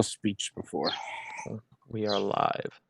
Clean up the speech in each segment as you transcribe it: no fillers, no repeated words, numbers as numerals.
plus speech before. We are live.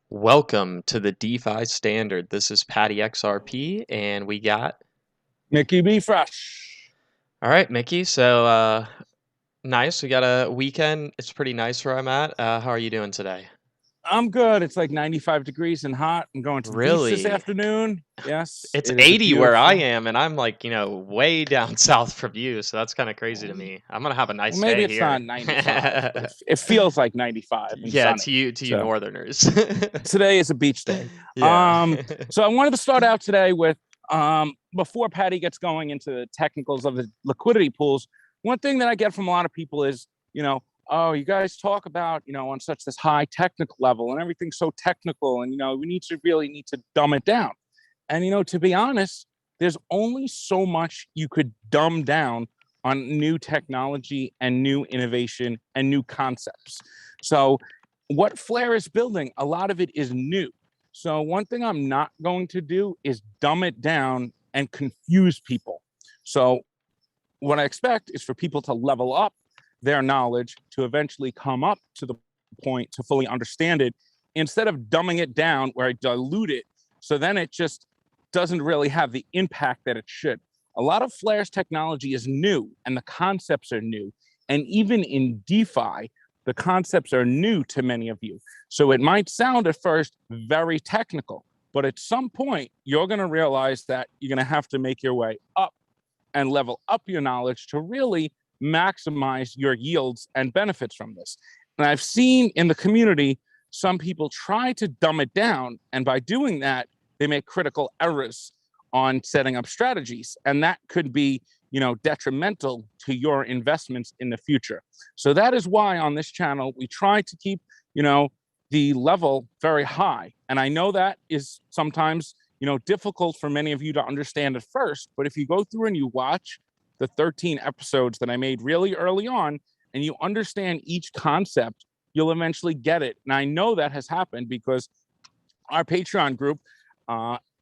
Welcome to the DeFi Standard. This is Patty XRP, and we got Mickey B. Fresh. All right, Mickey. So nice. We got a weekend. It's pretty nice where I'm at. How are you doing today? I'm good. It's like 95 degrees and hot. I'm going to the beach this afternoon. Yes. It's 80 where I am, and I'm like, way down south from you. So that's kind of crazy to me. I'm going to have a nice day here. Maybe it's not 95. But it feels like 95. And yeah, sunny. to you northerners. Today is a beach day. Yeah. So I wanted to start out today with, before Patty gets going into the technicals of the liquidity pools, one thing that I get from a lot of people is, oh, you guys talk about, on such this high technical level and everything's so technical and, we really need to dumb it down. And, to be honest, there's only so much you could dumb down on new technology and new innovation and new concepts. So what Flare is building, a lot of it is new. So one thing I'm not going to do is dumb it down and confuse people. So what I expect is for people to level up their knowledge to eventually come up to the point to fully understand it instead of dumbing it down where I dilute it. So then it just doesn't really have the impact that it should. A lot of Flare's technology is new and the concepts are new. And even in DeFi, the concepts are new to many of you. So it might sound at first very technical, but at some point you're going to realize that you're going to have to make your way up and level up your knowledge to really maximize your yields and benefits from this. And I've seen in the community, some people try to dumb it down. And by doing that, they make critical errors on setting up strategies. And that could be, detrimental to your investments in the future. So that is why on this channel, we try to keep, the level very high. And I know that is sometimes, difficult for many of you to understand at first. But if you go through and you watch the 13 episodes that I made really early on, and you understand each concept, you'll eventually get it. And I know that has happened because our Patreon group,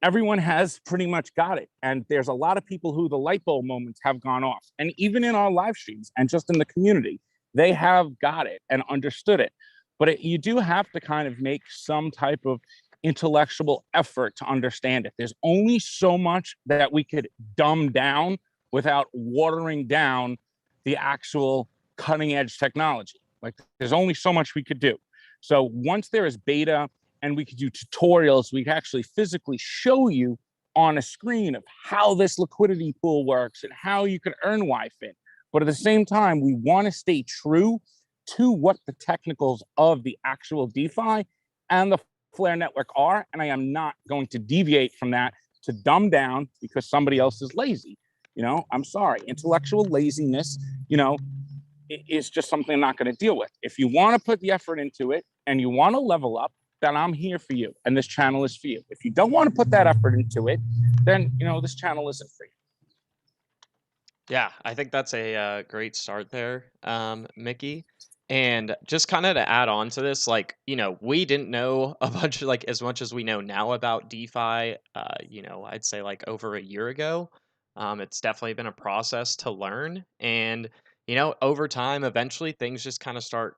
everyone has pretty much got it. And there's a lot of people who the light bulb moments have gone off. And even in our live streams and just in the community, they have got it and understood it. But you do have to kind of make some type of intellectual effort to understand it. There's only so much that we could dumb down without watering down the actual cutting edge technology. Like there's only so much we could do. So once there is beta and we could do tutorials, we can actually physically show you on a screen of how this liquidity pool works and how you can earn YFIN. But at the same time, we want to stay true to what the technicals of the actual DeFi and the Flare network are. And I am not going to deviate from that to dumb down because somebody else is lazy. I'm sorry, intellectual laziness, is just something I'm not going to deal with. If you want to put the effort into it and you want to level up, then I'm here for you. And this channel is for you. If you don't want to put that effort into it, then, this channel isn't for you. Yeah, I think that's a great start there, Mickey. And just kind of to add on to this, we didn't know a bunch of as much as we know now about DeFi, I'd say over a year ago. It's definitely been a process to learn. And, over time, eventually things just kind of start,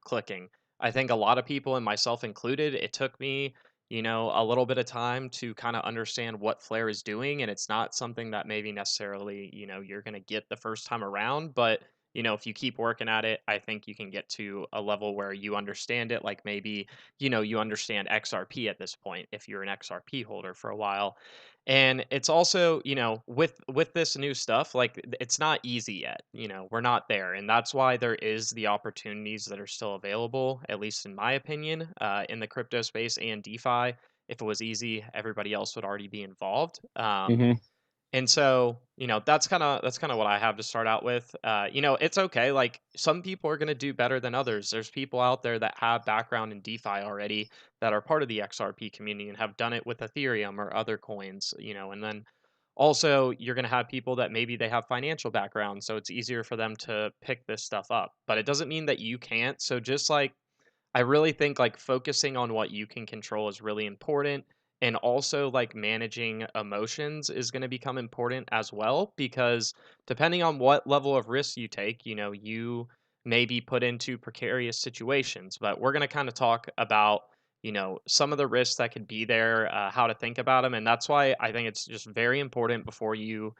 clicking. I think a lot of people, and myself included, it took me a little bit of time to kind of understand what Flare is doing. And it's not something that maybe necessarily, you're going to get the first time around. But, if you keep working at it, I think you can get to a level where you understand it. Like maybe, you understand XRP at this point if you're an XRP holder for a while. And it's also, with this new stuff, it's not easy yet. We're not there. And that's why there is the opportunities that are still available, at least in my opinion, in the crypto space and DeFi. If it was easy, everybody else would already be involved. And so, that's kind of what I have to start out with. It's okay. Like some people are going to do better than others. There's people out there that have background in DeFi already that are part of the XRP community and have done it with Ethereum or other coins, and then also you're going to have people that maybe they have financial background, so it's easier for them to pick this stuff up. But it doesn't mean that you can't. So just I really think focusing on what you can control is really important. And also managing emotions is going to become important as well, because depending on what level of risk you take, you may be put into precarious situations. But we're going to kind of talk about, some of the risks that could be there, how to think about them. And that's why I think it's just very important before you,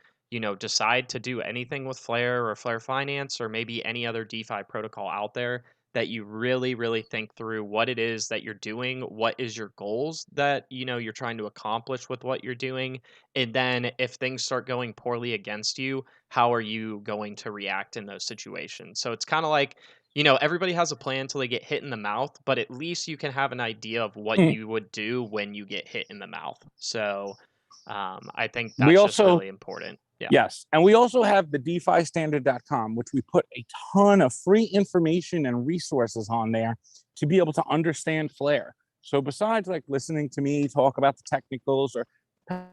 decide to do anything with Flare or Flare Finance or maybe any other DeFi protocol out there, that you really, really think through what it is that you're doing, what is your goals that, you're trying to accomplish with what you're doing. And then if things start going poorly against you, how are you going to react in those situations? So it's kind of everybody has a plan till they get hit in the mouth, but at least you can have an idea of what you would do when you get hit in the mouth. So I think that's just really important. Yeah. Yes. And we also have the DeFiStandard.com, which we put a ton of free information and resources on there to be able to understand Flare. So besides listening to me talk about the technicals or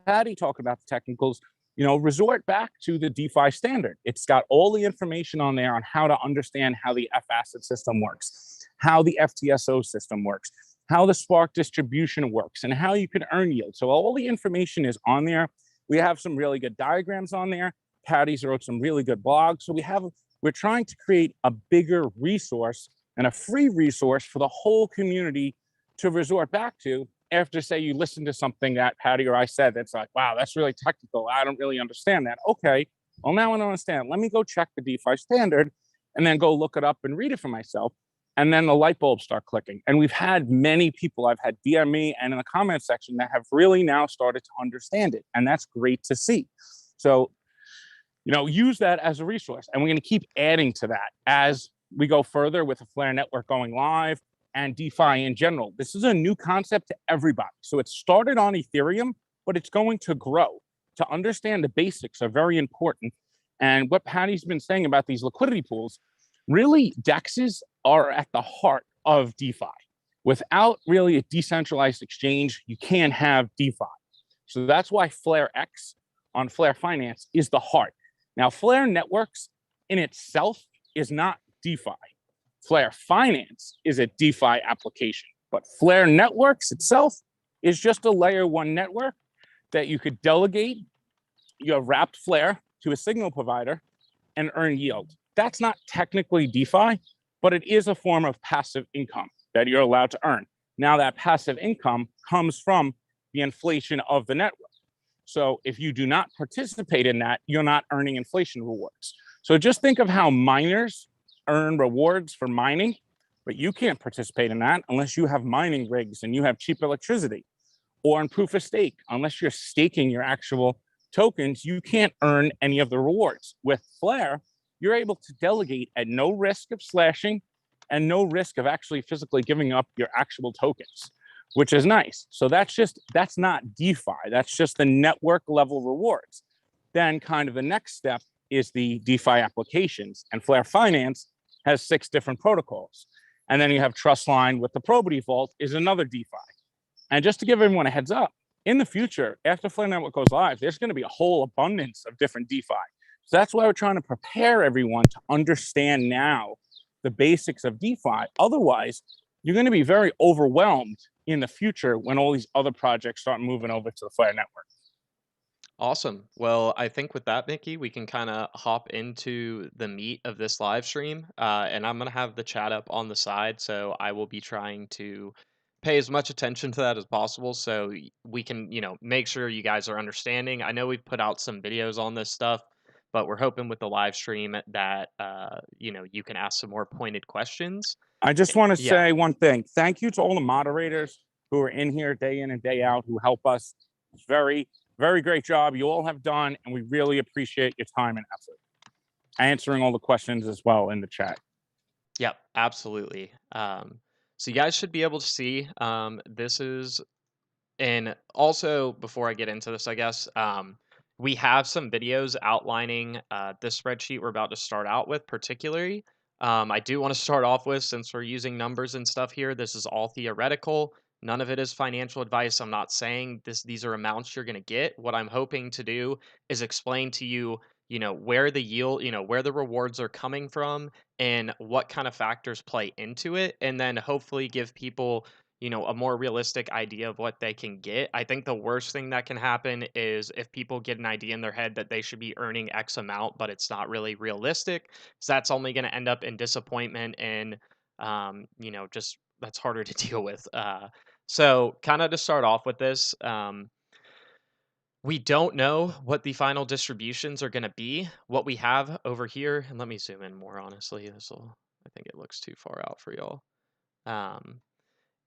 Patty talk about the technicals, resort back to the DeFi standard. It's got all the information on there on how to understand how the F asset system works, how the FTSO system works, how the Spark distribution works, and how you can earn yield. So all the information is on there. We have some really good diagrams on there. Patty's wrote some really good blogs. So we're trying to create a bigger resource and a free resource for the whole community to resort back to after, say, you listen to something that Patty or I said that's wow, that's really technical. I don't really understand that. Okay, well, now I don't understand. Let me go check the DeFi standard and then go look it up and read it for myself. And then the light bulbs start clicking. And we've had many people, I've had DM me and in the comment section, that have really now started to understand it. And that's great to see. So, use that as a resource. And we're going to keep adding to that as we go further with the Flare network going live and DeFi in general. This is a new concept to everybody. So it started on Ethereum, but it's going to grow. To understand the basics are very important. And what Patty's been saying about these liquidity pools, really, DEXs are at the heart of DeFi. Without really a decentralized exchange, you can't have DeFi. So that's why Flare X on Flare Finance is the heart. Now, Flare Networks in itself is not DeFi. Flare Finance is a DeFi application, but Flare Networks itself is just a layer one network that you could delegate your wrapped Flare to a signal provider and earn yield. That's not technically DeFi, but it is a form of passive income that you're allowed to earn. Now that passive income comes from the inflation of the network. So if you do not participate in that, you're not earning inflation rewards. So just think of how miners earn rewards for mining, but you can't participate in that unless you have mining rigs and you have cheap electricity. Or in proof of stake, unless you're staking your actual tokens, you can't earn any of the rewards. With Flare, you're able to delegate at no risk of slashing and no risk of actually physically giving up your actual tokens, which is nice. So that's not DeFi. That's just the network level rewards. Then kind of the next step is the DeFi applications. And Flare Finance has 6 different protocols. And then you have Trustline with the Probity Vault is another DeFi. And just to give everyone a heads up, in the future, after Flare Network goes live, there's going to be a whole abundance of different DeFi. So that's why we're trying to prepare everyone to understand now the basics of DeFi. Otherwise, you're going to be very overwhelmed in the future when all these other projects start moving over to the Flare Network. Awesome. Well, I think with that, Mickey, we can kind of hop into the meat of this live stream. And I'm going to have the chat up on the side. So I will be trying to pay as much attention to that as possible so we can, make sure you guys are understanding. I know we've put out some videos on this stuff, but we're hoping with the live stream that, you can ask some more pointed questions. I just want to Yeah. say one thing. Thank you to all the moderators who are in here day in and day out, who help us. It's very, very great job you all have done, and we really appreciate your time and effort. Answering all the questions as well in the chat. Yep, absolutely. So you guys should be able to see this is, and also before I get into this, I guess we have some videos outlining this spreadsheet we're about to start out with, particularly. I do want to start off with, since we're using numbers and stuff here, this is all theoretical. None of it is financial advice. I'm not saying these are amounts you're going to get. What I'm hoping to do is explain to you, where the yield, where the rewards are coming from and what kind of factors play into it, and then hopefully give people a more realistic idea of what they can get. I think the worst thing that can happen is if people get an idea in their head that they should be earning X amount, but it's not really realistic. So that's only going to end up in disappointment and, just that's harder to deal with. So kind of to start off with this, we don't know what the final distributions are going to be. What we have over here, and let me zoom in more honestly. I think it looks too far out for y'all.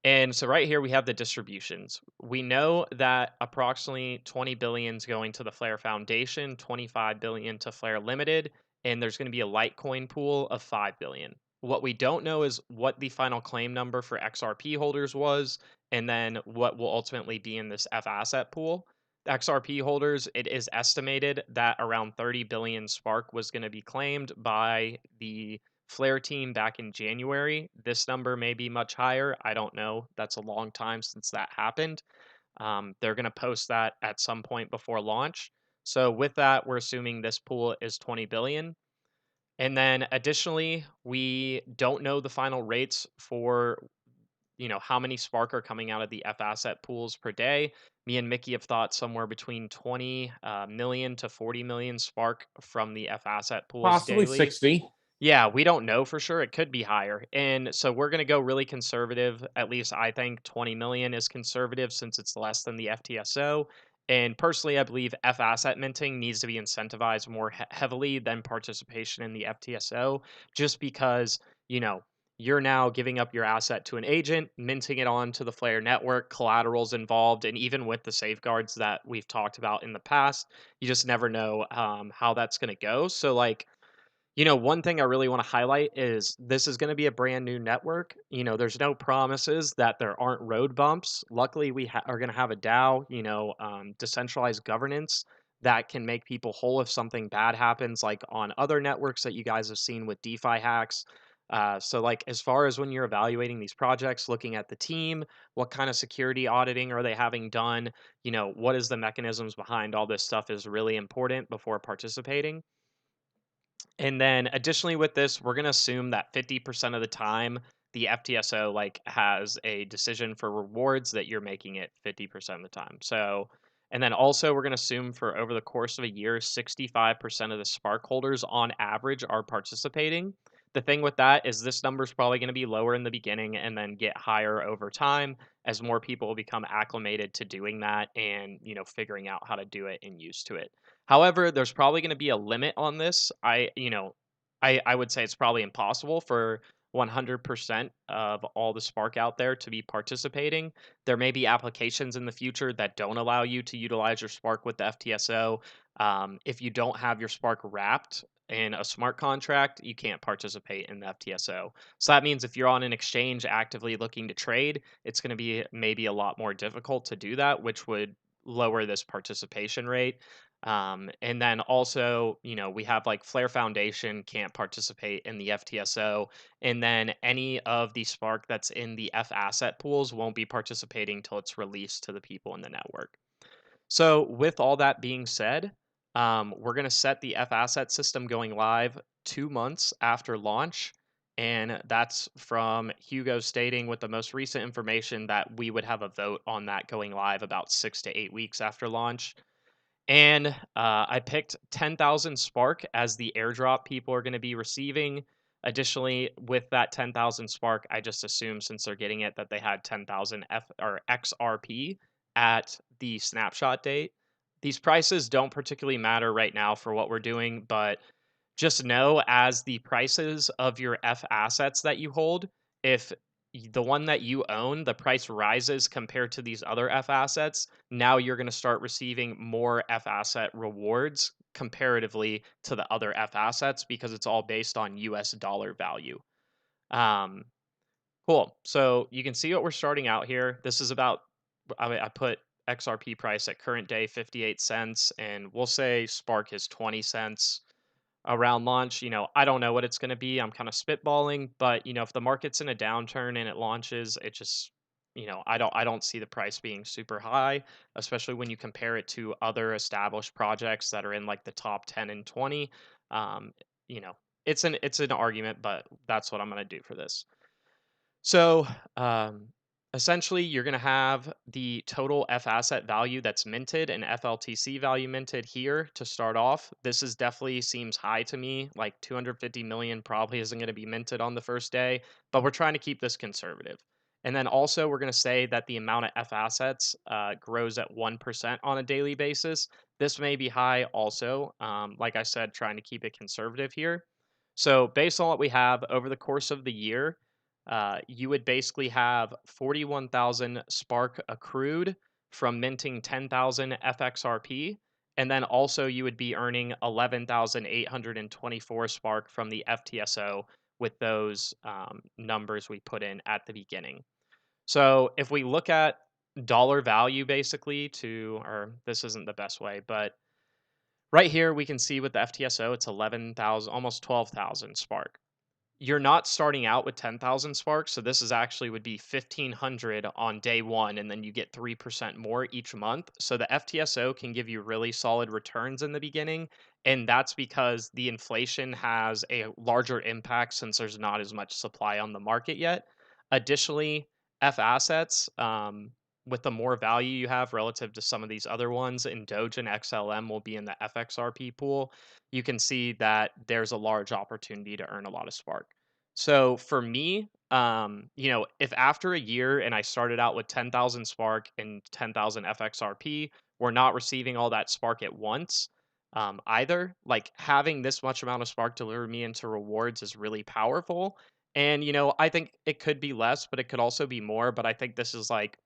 And so right here we have the distributions. We know that approximately 20 billion is going to the Flare Foundation, 25 billion to Flare Limited, and there's going to be a Litecoin pool of 5 billion. What we don't know is what the final claim number for XRP holders was, and then what will ultimately be in this F asset pool. The XRP holders, it is estimated that around 30 billion Spark was going to be claimed by the Flare team back in January. This number may be much higher. I don't know. That's a long time since that happened. They're going to post that at some point before launch. So with that, we're assuming this pool is 20 billion. And then additionally, we don't know the final rates for how many Spark are coming out of the F asset pools per day. Me and Mickey have thought somewhere between 20 million to 40 million Spark from the F asset pools Possibly daily. 60. Yeah, we don't know for sure. It could be higher. And so we're going to go really conservative. At least I think 20 million is conservative since it's less than the FTSO. And personally, I believe F asset minting needs to be incentivized more heavily than participation in the FTSO, just because, you're now giving up your asset to an agent, minting it onto the Flare network, collaterals involved, and even with the safeguards that we've talked about in the past, you just never know how that's going to go. So, one thing I really want to highlight is this is going to be a brand new network. There's no promises that there aren't road bumps. Luckily, we are going to have a DAO, decentralized governance that can make people whole if something bad happens, like on other networks that you guys have seen with DeFi hacks. So, as far as when you're evaluating these projects, looking at the team, what kind of security auditing are they having done? What is the mechanisms behind all this stuff is really important before participating. And then additionally with this, we're going to assume that 50% of the time the FTSO has a decision for rewards that you're making it 50% of the time. So, and then also we're going to assume for over the course of a year, 65% of the Spark holders on average are participating. The thing with that is this number is probably going to be lower in the beginning and then get higher over time as more people become acclimated to doing that and, figuring out how to do it and used to it. However, there's probably going to be a limit on this. I would say it's probably impossible for 100% of all the Spark out there to be participating. There may be applications in the future that don't allow you to utilize your Spark with the FTSO. If you don't have your Spark wrapped in a smart contract, you can't participate in the FTSO. So that means if you're on an exchange actively looking to trade, it's going to be maybe a lot more difficult to do that, which would lower this participation rate. And then also, we have like Flare Foundation can't participate in the FTSO. And then any of the Spark that's in the F asset pools won't be participating till it's released to the people in the network. So, with all that being said, we're going to set the F asset system going live 2 months after launch. And that's from Hugo stating with the most recent information that we would have a vote on that going live about 6 to 8 weeks after launch. And I picked 10,000 Spark as the airdrop people are going to be receiving. Additionally, with that 10,000 Spark, I just assumed since they're getting it that they had 10,000 XRP at the snapshot date. These prices don't particularly matter right now for what we're doing, but just know as the prices of your F assets that you hold, if the one that you own, the price rises compared to these other F assets, now you're going to start receiving more F asset rewards comparatively to the other F assets because it's all based on US dollar value. Um, cool. So you can see what we're starting out here. This is about, I put XRP price at current day 58 cents, and we'll say Spark is 20 cents around launch. I don't know what it's going to be. I'm kind of spitballing, but if the market's in a downturn and it launches, it just I don't see the price being super high, especially when you compare it to other established projects that are in like the top 10 and 20. Um, you know, it's an argument, but that's what I'm going to do for this. So, essentially, you're going to have the total F asset value that's minted and FLTC value minted here to start off. This is definitely seems high to me. Like 250 million probably isn't going to be minted on the first day, but we're trying to keep this conservative. And then also, we're going to say that the amount of F assets grows at 1% on a daily basis. This may be high also. Like I said, trying to keep it conservative here. So, based on what we have over the course of the year, you would basically have 41,000 Spark accrued from minting 10,000 FXRP. And then also you would be earning 11,824 Spark from the FTSO with those numbers we put in at the beginning. So if we look at dollar value basically or this isn't the best way, but right here we can see with the FTSO, it's 11,000, almost 12,000 Spark. You're not starting out with 10,000 Sparks, so this is actually would be 1,500 on day one, and then you get 3% more each month. So the FTSO can give you really solid returns in the beginning, and that's because the inflation has a larger impact since there's not as much supply on the market yet. Additionally, F assets, with the more value you have relative to some of these other ones, and Doge and XLM will be in the FXRP pool, you can see that there's a large opportunity to earn a lot of Spark. So for me, if after a year and I started out with 10,000 Spark and 10,000 FXRP, we're not receiving all that Spark at once either. Like having this much amount of Spark deliver me into rewards is really powerful. And, I think it could be less, but it could also be more. But I think this is like,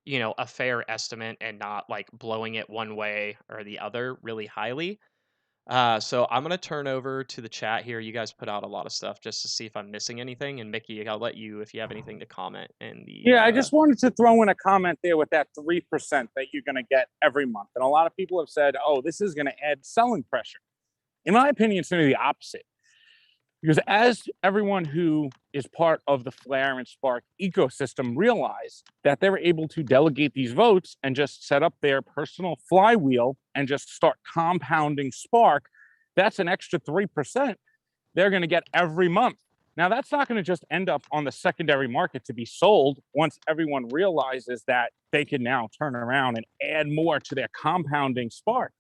a fair estimate and not like blowing it one way or the other really highly. So I'm gonna turn over to the chat here. You guys put out a lot of stuff just to see if I'm missing anything. And Mickey, I'll let you if you have anything to comment in the. Yeah, I just wanted to throw in a comment there with that 3% that you're going to get every month. And a lot of people have said, oh, this is going to add selling pressure. In my opinion, it's going to be the opposite. Because as everyone who is part of the Flare and Spark ecosystem realize that they're able to delegate these votes and just set up their personal flywheel and just start compounding Spark, that's an extra 3% they're going to get every month. Now, that's not going to just end up on the secondary market to be sold once everyone realizes that they can now turn around and add more to their compounding Spark.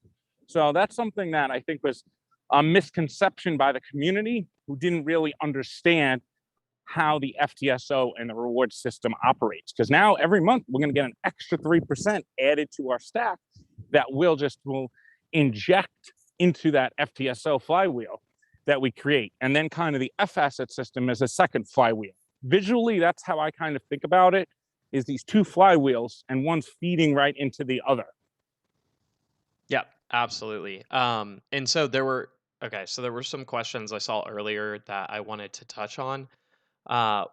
So that's something that I think was a misconception by the community who didn't really understand how the FTSO and the reward system operates. Because now every month we're going to get an extra 3% added to our stack that will inject into that FTSO flywheel that we create. And then kind of the F asset system is a second flywheel. Visually, that's how I kind of think about it, is these two flywheels and one's feeding right into the other. Yeah, absolutely. And so there were some questions I saw earlier that I wanted to touch on.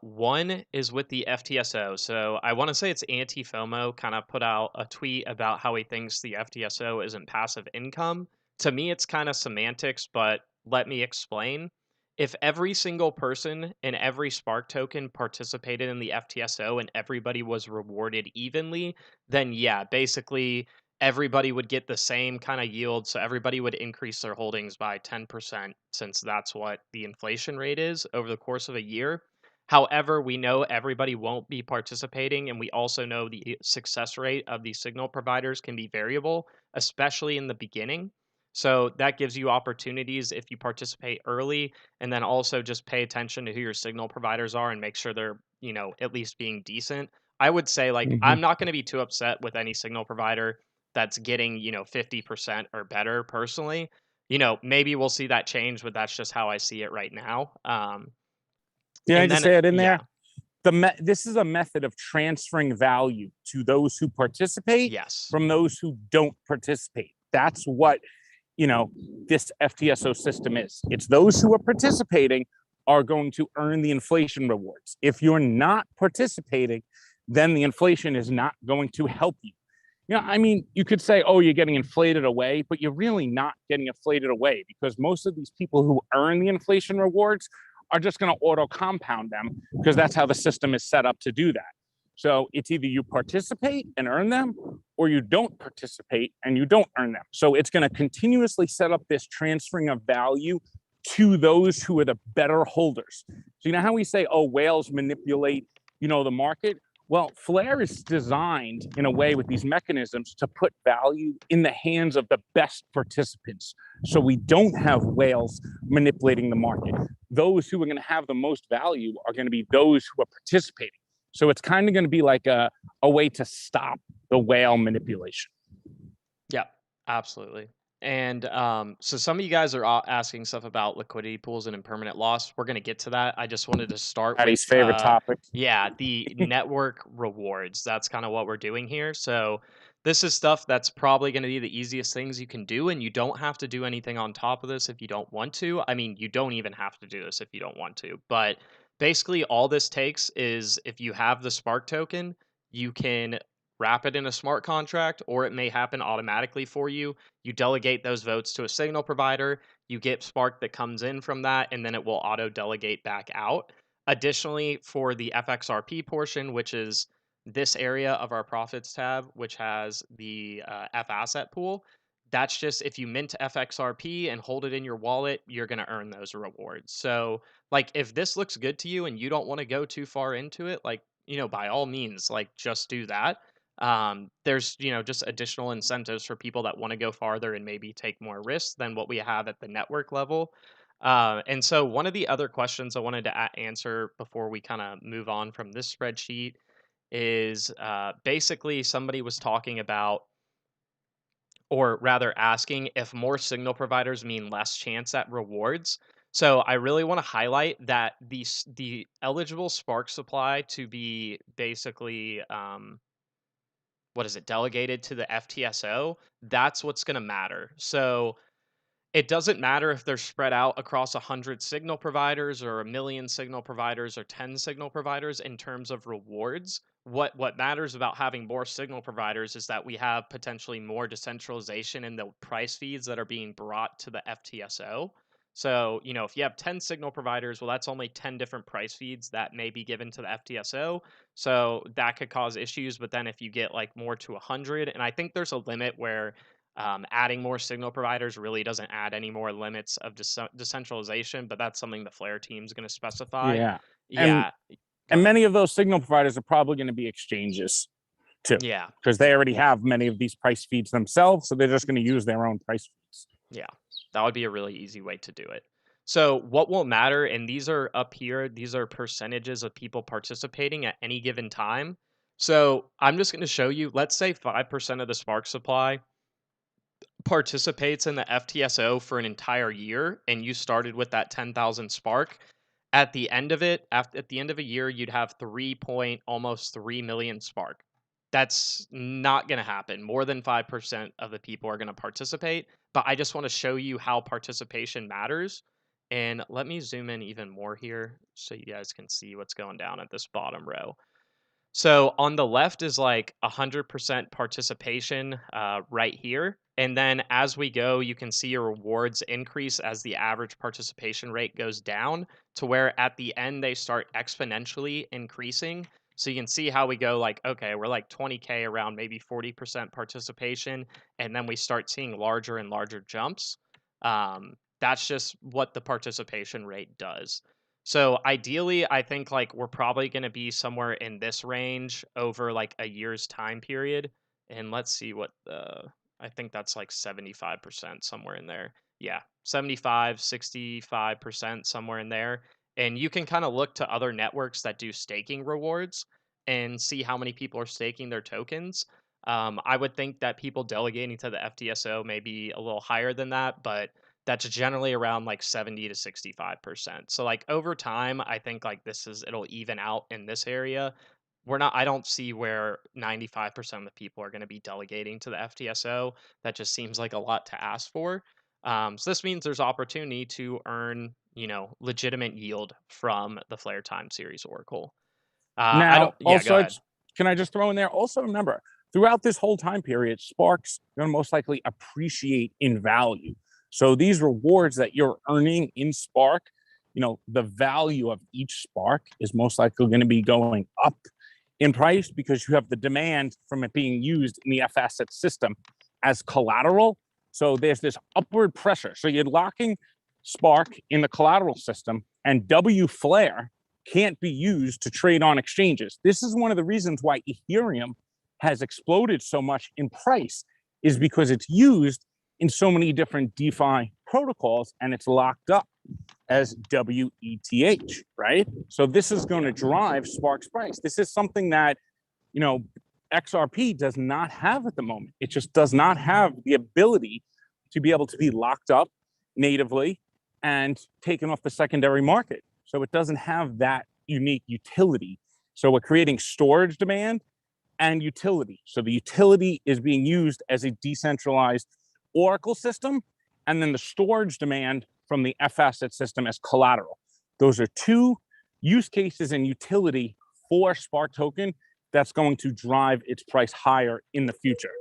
One is with the FTSO. So I want to say it's anti-FOMO kind of put out a tweet about how he thinks the FTSO isn't passive income. To me, it's kind of semantics, but let me explain. If every single person and every Spark token participated in the FTSO and everybody was rewarded evenly, then yeah, basically everybody would get the same kind of yield. So everybody would increase their holdings by 10%, since that's what the inflation rate is over the course of a year. However, we know everybody won't be participating, and we also know the success rate of these signal providers can be variable, especially in the beginning. So that gives you opportunities if you participate early, and then also just pay attention to who your signal providers are and make sure they're, at least being decent. I would say, like, I'm not going to be too upset with any signal provider that's getting, 50% or better personally. Maybe we'll see that change, but that's just how I see it right now. Did I just add in Yeah. there? This is a method of transferring value to those who participate Yes. from those who don't participate. That's what, this FTSO system is. It's those who are participating are going to earn the inflation rewards. If you're not participating, then the inflation is not going to help you. You could say, oh, you're getting inflated away, but you're really not getting inflated away, because most of these people who earn the inflation rewards are just going to auto compound them, because that's how the system is set up to do that. So it's either you participate and earn them, or you don't participate and you don't earn them. So it's going to continuously set up this transferring of value to those who are the better holders. So you know how we say, oh, whales manipulate, the market? Well, Flare is designed in a way with these mechanisms to put value in the hands of the best participants. So we don't have whales manipulating the market. Those who are going to have the most value are going to be those who are participating. So it's kind of going to be like a way to stop the whale manipulation. Yeah, absolutely. And so some of you guys are asking stuff about liquidity pools and impermanent loss. We're going to get to that. I just wanted to start Patty's with favorite topic. Yeah, the network rewards. That's kind of what we're doing here. So this is stuff that's probably going to be the easiest things you can do, and you don't have to do anything on top of this if you don't want to. I mean, you don't even have to do this if you don't want to. But basically, all this takes is if you have the Spark token, you can wrap it in a smart contract, or it may happen automatically for you. You delegate those votes to a signal provider, you get Spark that comes in from that, and then it will auto delegate back out. Additionally, for the FXRP portion, which is this area of our profits tab, which has the F asset pool, that's just if you mint FXRP and hold it in your wallet, you're going to earn those rewards. So, like, if this looks good to you and you don't want to go too far into it, like, by all means, like, just do that. There's, just additional incentives for people that want to go farther and maybe take more risks than what we have at the network level. And so one of the other questions I wanted to answer before we kind of move on from this spreadsheet is basically somebody was talking about, or rather asking, if more signal providers mean less chance at rewards. So I really want to highlight that the eligible Spark supply to be basically delegated to the FTSO, that's what's going to matter. So it doesn't matter if they're spread out across 100 signal providers or a million signal providers or 10 signal providers in terms of rewards. What matters about having more signal providers is that we have potentially more decentralization in the price feeds that are being brought to the FTSO. So, if you have 10 signal providers, well, that's only 10 different price feeds that may be given to the FTSO. So that could cause issues. But then if you get like more to 100, and I think there's a limit where adding more signal providers really doesn't add any more limits of decentralization, but that's something the Flare team is going to specify. Yeah. Yeah. And many of those signal providers are probably going to be exchanges too. Yeah. Because they already have many of these price feeds themselves. So they're just going to use their own price feeds. Yeah. That would be a really easy way to do it. So what will matter, and these are up here, these are percentages of people participating at any given time. So I'm just going to show you, let's say 5% of the Spark supply participates in the FTSO for an entire year, and you started with that 10,000 Spark. At the end of it, at the end of a year, you'd have almost 3 million Spark. That's not going to happen. More than 5% of the people are going to participate, but I just want to show you how participation matters. And let me zoom in even more here so you guys can see what's going down at this bottom row. So on the left is like 100% participation right here. And then as we go, you can see your rewards increase as the average participation rate goes down to where at the end they start exponentially increasing. So you can see how we go like, okay, we're like 20K around maybe 40% participation. And then we start seeing larger and larger jumps. That's just what the participation rate does. So ideally, I think like we're probably going to be somewhere in this range over like a year's time period. And let's see what I think that's like 75% somewhere in there. Yeah, 75, 65% somewhere in there. And you can kind of look to other networks that do staking rewards and see how many people are staking their tokens. I would think that people delegating to the FTSO may be a little higher than that, but that's generally around like 70 to 65%. So like over time, I think like it'll even out in this area. I don't see where 95% of the people are going to be delegating to the FTSO. That just seems like a lot to ask for. So this means there's opportunity to earn, legitimate yield from the Flare Time Series Oracle. Now, Yeah, go also, ahead. can I just throw in there? Also, remember, throughout this whole time period, Spark's going to most likely appreciate in value. So these rewards that you're earning in Spark, the value of each Spark is most likely going to be going up in price because you have the demand from it being used in the F asset system as collateral. So there's this upward pressure. So you're locking Spark in the collateral system, and W Flare can't be used to trade on exchanges. This is one of the reasons why Ethereum has exploded so much in price, is because it's used in so many different DeFi protocols and it's locked up as WETH, right? So this is going to drive Spark's price. This is something that, XRP does not have at the moment. It just does not have the ability to be able to be locked up natively and taken off the secondary market. So it doesn't have that unique utility. So we're creating storage demand and utility. So the utility is being used as a decentralized Oracle system, and then the storage demand from the F asset system as collateral. Those are two use cases and utility for Spark token that's going to drive its price higher in the future.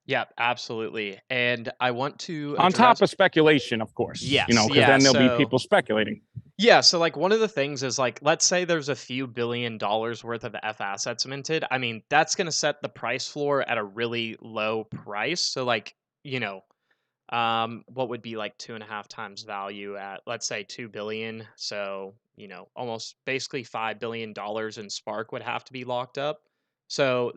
Yeah, absolutely. And I want to on top of speculation, of course. Yes, because then there'll be people speculating. Yeah, so like one of the things is like, let's say there's a few $1 billion worth of F assets minted. I mean, that's going to set the price floor at a really low price. So like, what would be like 2.5 times value at, let's say 2 billion. So, almost basically $5 billion in Spark would have to be locked up. So,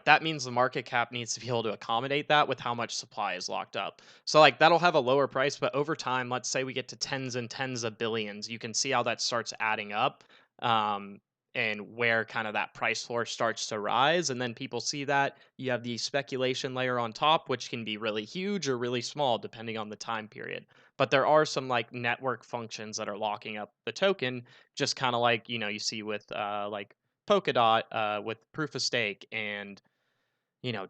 that means the market cap needs to be able to accommodate that with how much supply is locked up. So like that'll have a lower price, but over time, let's say we get to tens and tens of billions, you can see how that starts adding up, and where kind of that price floor starts to rise. And then people see that you have the speculation layer on top, which can be really huge or really small depending on the time period. But there are some like network functions that are locking up the token, just kind of like, you see with like Polkadot with proof of stake and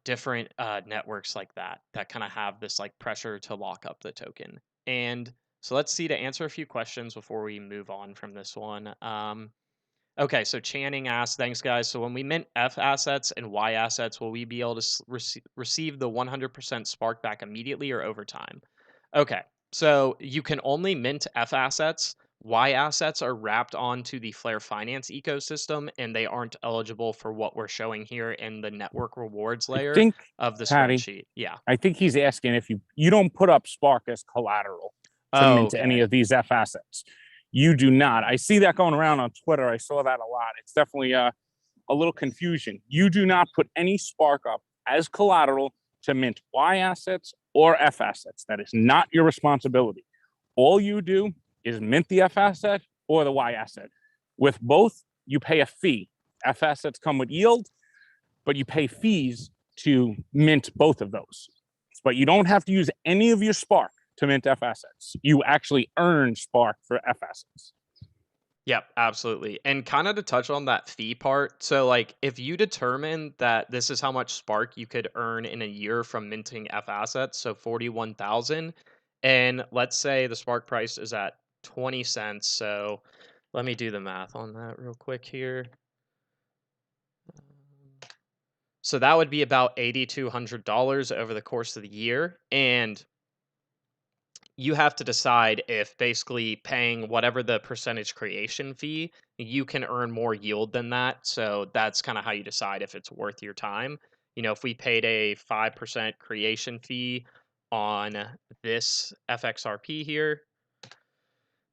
different networks like that kind of have this like pressure to lock up the token. And so let's see, to answer a few questions before we move on from this one. Okay, so Channing asked, thanks guys. So when we mint F assets and Y assets, will we be able to receive the 100% Spark back immediately or over time? Okay, so you can only mint F assets. Y assets are wrapped onto the Flare Finance ecosystem, and they aren't eligible for what we're showing here in the network rewards layer of the spreadsheet. Yeah. I think he's asking if you don't put up Spark as collateral to mint any of these F assets. You do not. I see that going around on Twitter. I saw that a lot. It's definitely a little confusion. You do not put any Spark up as collateral to mint Y assets or F assets. That is not your responsibility. All you do is mint the F asset or the Y asset. With both, you pay a fee. F assets come with yield, but you pay fees to mint both of those. But you don't have to use any of your Spark to mint F assets. You actually earn Spark for F assets. Yep, absolutely. And kind of to touch on that fee part, so like if you determine that this is how much Spark you could earn in a year from minting F assets, so 41,000, and let's say the Spark price is at 20 cents, so let me do the math on that real quick here. So that would be about $8,200 over the course of the year, and you have to decide if basically paying whatever the percentage creation fee, you can earn more yield than that. So that's kind of how you decide if it's worth your time. You know, if we paid a 5% creation fee on this FXRP here,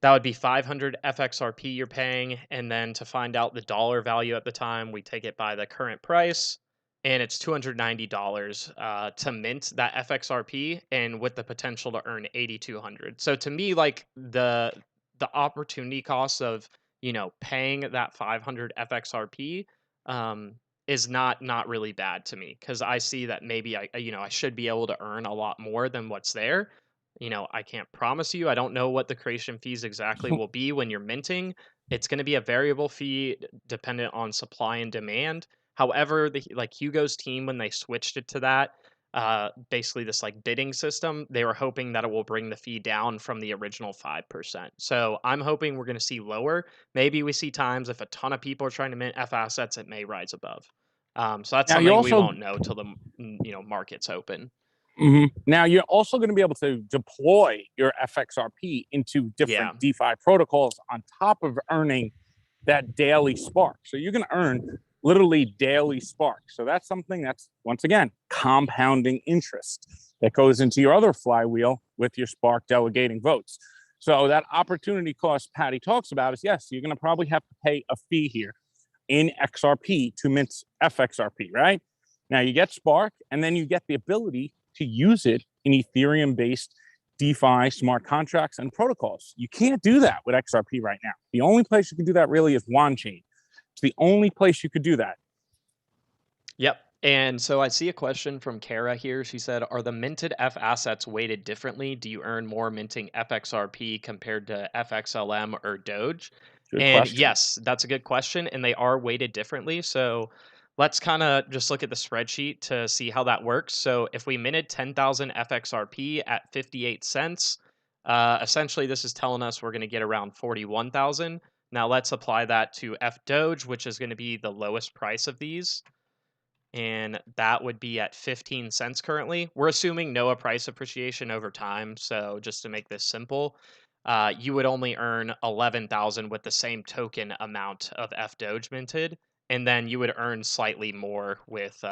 that would be 500 FXRP you're paying. And then to find out the dollar value at the time, we take it by the current price. And it's $290 to mint that FXRP, and with the potential to earn 8,200. So to me, like the opportunity cost of paying that 500 FXRP is not really bad to me, because I see that maybe I should be able to earn a lot more than what's there. I can't promise you. I don't know what the creation fees exactly will be when you're minting. It's going to be a variable fee dependent on supply and demand. However, like Hugo's team, when they switched it to that, basically this like bidding system, they were hoping that it will bring the fee down from the original 5%. So I'm hoping we're going to see lower. Maybe we see times if a ton of people are trying to mint F assets, it may rise above. So that's Now you something we also won't know till the market's open. Now you're also going to be able to deploy your FXRP into different Yeah. DeFi protocols on top of earning that daily Spark. So you're going to earn literally daily Spark. So that's something that's, once again, compounding interest that goes into your other flywheel with your Spark delegating votes. So that opportunity cost Patty talks about is, yes, you're going to probably have to pay a fee here in XRP to mint FXRP, right? Now you get Spark, and then you get the ability to use it in Ethereum-based DeFi smart contracts and protocols. You can't do that with XRP right now. The only place you can do that really is OneChain. It's the only place you could do that. Yep. And so I see a question from Kara here. She said, are the minted F assets weighted differently? Do you earn more minting FXRP compared to FXLM or Doge? Good And question. yes, that's a good question. And they are weighted differently. So let's kind of just look at the spreadsheet to see how that works. So if we minted 10,000 FXRP at 58 cents, essentially this is telling us we're going to get around 41,000. Now let's apply that to F Doge, which is going to be the lowest price of these. And that would be at 15 cents currently. We're assuming no price appreciation over time. So just to make this simple, you would only earn 11,000 with the same token amount of F Doge minted. And then you would earn slightly more with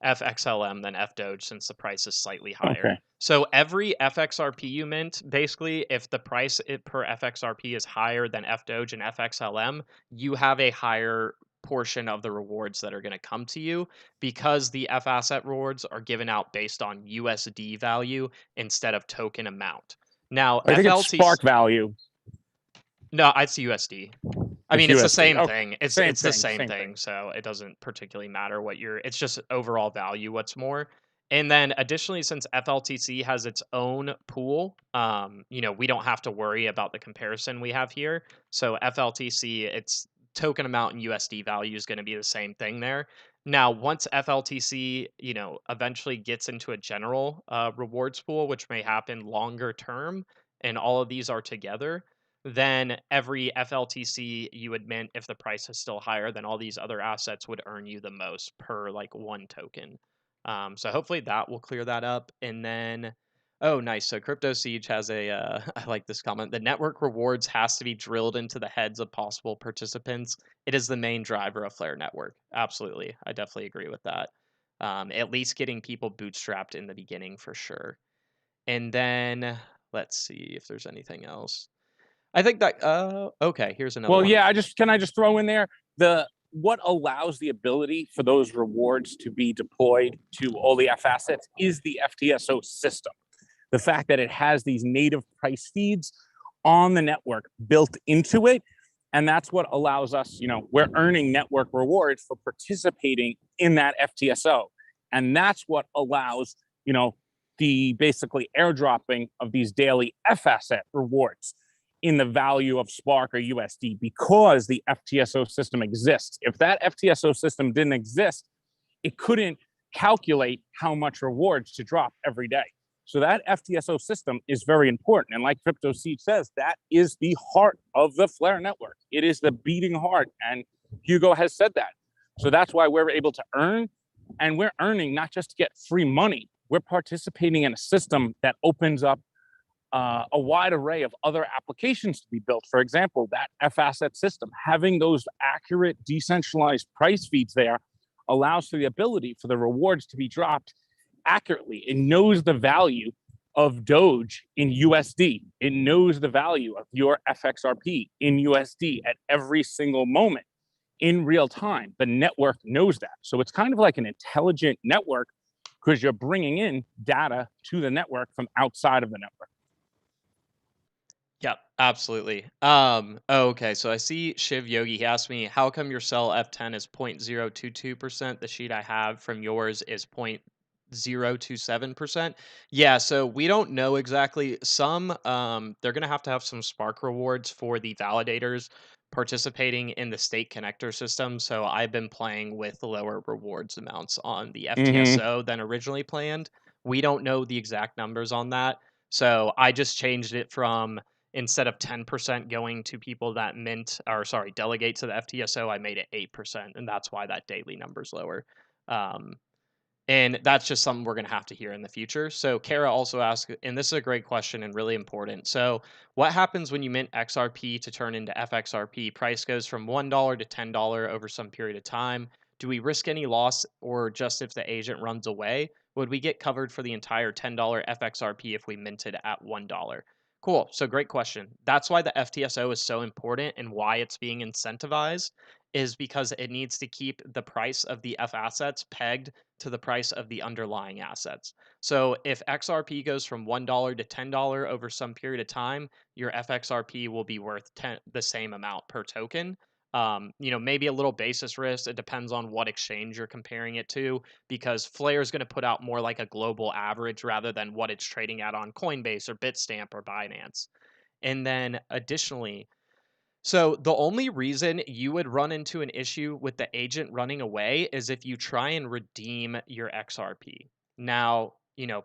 FXLM than F Doge, since the price is slightly higher. Okay. So every FXRP you mint, basically, if the price per FXRP is higher than F Doge and FXLM, you have a higher portion of the rewards that are going to come to you, because the F asset rewards are given out based on USD value instead of token amount. Now, I think it's FLTC Spark value. No, it's USD. I mean, it's the same thing. It's the same thing. So it doesn't particularly matter what it's just overall value what's more. And then additionally, since FLTC has its own pool, we don't have to worry about the comparison we have here. So FLTC, its token amount and USD value is going to be the same thing there. Now, once FLTC, eventually gets into a general rewards pool, which may happen longer term, and all of these are together, then every FLTC you would mint, if the price is still higher than all these other assets, would earn you the most per like one token. So hopefully that will clear that up. And then, oh, nice. So Crypto Siege has I like this comment. The network rewards has to be drilled into the heads of possible participants. It is the main driver of Flare Network. Absolutely. I definitely agree with that. At least getting people bootstrapped in the beginning for sure. And then let's see if there's anything else. I think that okay, here's another one. Yeah, I just throw in there the what allows the ability for those rewards to be deployed to all the F assets is the FTSO system. The fact that it has these native price feeds on the network built into it. And that's what allows us, we're earning network rewards for participating in that FTSO. And that's what allows, the basically airdropping of these daily F asset rewards in the value of Spark or USD, because the FTSO system exists. If that FTSO system didn't exist, it couldn't calculate how much rewards to drop every day. So that FTSO system is very important. And like Crypto Siege says, that is the heart of the Flare network. It is the beating heart. And Hugo has said that. So that's why we're able to earn. And we're earning not just to get free money. We're participating in a system that opens up a wide array of other applications to be built. For example, that F asset system, having those accurate decentralized price feeds there allows for the ability for the rewards to be dropped accurately. It knows the value of Doge in USD. It knows the value of your FXRP in USD at every single moment in real time. The network knows that. So it's kind of like an intelligent network because you're bringing in data to the network from outside of the network. Yep, absolutely. Okay, so I see Shiv Yogi. He asked me, how come your cell F10 is 0.022%? The sheet I have from yours is 0.027%. Yeah, so we don't know exactly. Some they're gonna have some Spark rewards for the validators participating in the state connector system. So I've been playing with lower rewards amounts on the FTSO than originally planned. We don't know the exact numbers on that. So I just changed it from, instead of 10% going to people that delegate to the FTSO, I made it 8%, and that's why that daily number's lower. And that's just something we're going to have to hear in the future. So Kara also asked, and this is a great question and really important. So what happens when you mint XRP to turn into FXRP? Price goes from $1 to $10 over some period of time. Do we risk any loss, or just if the agent runs away? Would we get covered for the entire $10 FXRP if we minted at $1? Cool. So great question. That's why the FTSO is so important, and why it's being incentivized is because it needs to keep the price of the F assets pegged to the price of the underlying assets. So if XRP goes from $1 to $10 over some period of time, your FXRP will be worth the same amount per token. Maybe a little basis risk. It depends on what exchange you're comparing it to, because Flare is going to put out more like a global average rather than what it's trading at on Coinbase or Bitstamp or Binance. And then additionally, so the only reason you would run into an issue with the agent running away is if you try and redeem your XRP. Now,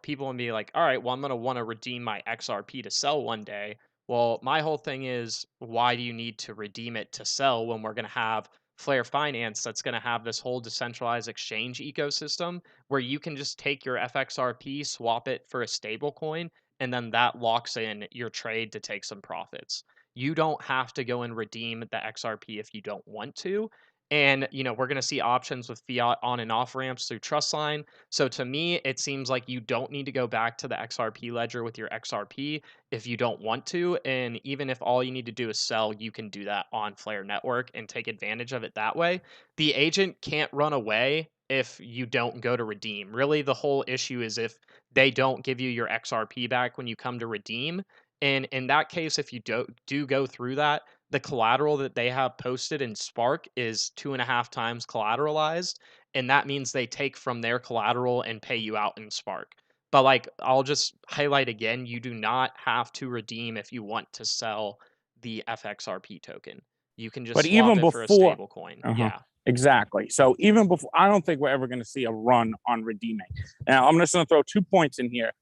people will be like, all right, well, I'm going to want to redeem my XRP to sell one day. Well, my whole thing is, why do you need to redeem it to sell when we're going to have Flare Finance that's going to have this whole decentralized exchange ecosystem where you can just take your FXRP, swap it for a stable coin, and then that locks in your trade to take some profits. You don't have to go and redeem the XRP if you don't want to. And, we're going to see options with fiat on and off ramps through Trustline. So to me, it seems like you don't need to go back to the XRP ledger with your XRP if you don't want to. And even if all you need to do is sell, you can do that on Flare Network and take advantage of it that way. The agent can't run away if you don't go to redeem. Really, the whole issue is if they don't give you your XRP back when you come to redeem. And in that case, if you do go through that, the collateral that they have posted in Spark is 2.5 times collateralized. And that means they take from their collateral and pay you out in Spark. But I'll just highlight again, you do not have to redeem if you want to sell the FXRP token. You can just swap it for a stable coin. Yeah. Exactly. So even before, I don't think we're ever going to see a run on redeeming. Now, I'm just going to throw 2 points in here.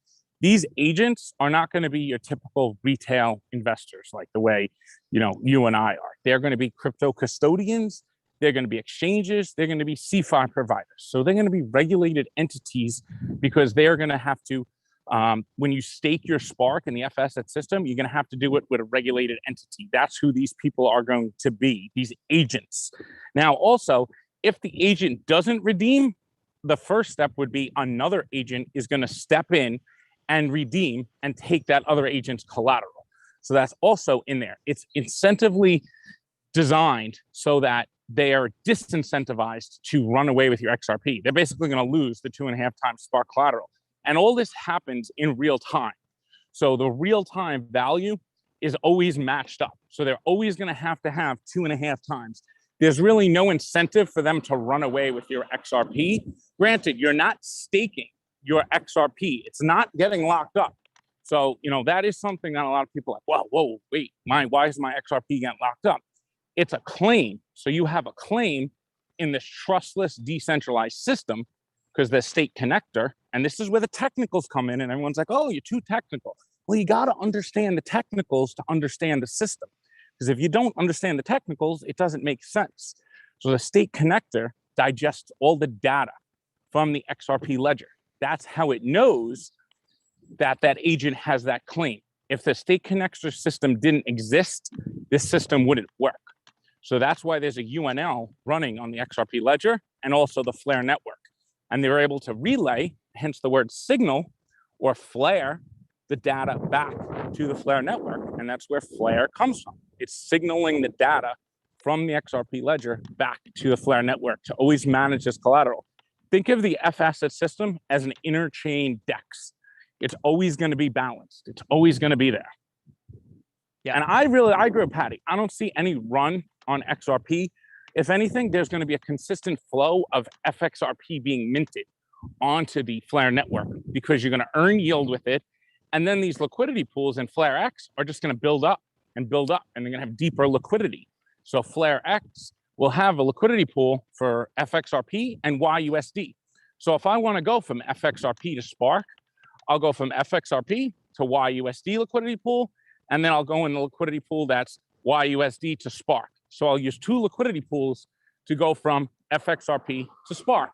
These agents are not going to be your typical retail investors like the way, you and I are. They're going to be crypto custodians. They're going to be exchanges. They're going to be CeFi providers. So they're going to be regulated entities because they're going to have to, when you stake your Spark in the F asset system, you're going to have to do it with a regulated entity. That's who these people are going to be, these agents. Now, also, if the agent doesn't redeem, the first step would be another agent is going to step in and redeem and take that other agent's collateral. So that's also in there. It's incentively designed so that they are disincentivized to run away with your XRP. They're basically going to lose the 2.5 times Spark collateral. And all this happens in real time. So the real time value is always matched up. So they're always going to have 2.5 times. There's really no incentive for them to run away with your XRP. Granted, you're not staking your XRP. It's not getting locked up. So, that is something that a lot of people are like, whoa, wait, why is my XRP getting locked up? It's a claim. So you have a claim in this trustless, decentralized system because the state connector, and this is where the technicals come in, and everyone's like, oh, you're too technical. Well, you got to understand the technicals to understand the system. Because if you don't understand the technicals, it doesn't make sense. So the state connector digests all the data from the XRP ledger. That's how it knows that that agent has that claim. If the state connector system didn't exist, this system wouldn't work. So that's why there's a UNL running on the XRP ledger and also the Flare network. And they were able to relay, hence the word signal or flare, the data back to the Flare network. And that's where Flare comes from. It's signaling the data from the XRP ledger back to the Flare network to always manage this collateral. Think of the F asset system as an interchain DEX. It's always going to be balanced. It's always going to be there. Yeah. And I agree with Patty. I don't see any run on XRP. If anything, there's going to be a consistent flow of FXRP being minted onto the Flare network because you're going to earn yield with it. And then these liquidity pools in Flare X are just going to build up, and they're going to have deeper liquidity. So Flare X will have a liquidity pool for FXRP and YUSD. So if I want to go from FXRP to Spark, I'll go from FXRP to YUSD liquidity pool, and then I'll go in the liquidity pool that's YUSD to Spark. So I'll use 2 liquidity pools to go from FXRP to Spark.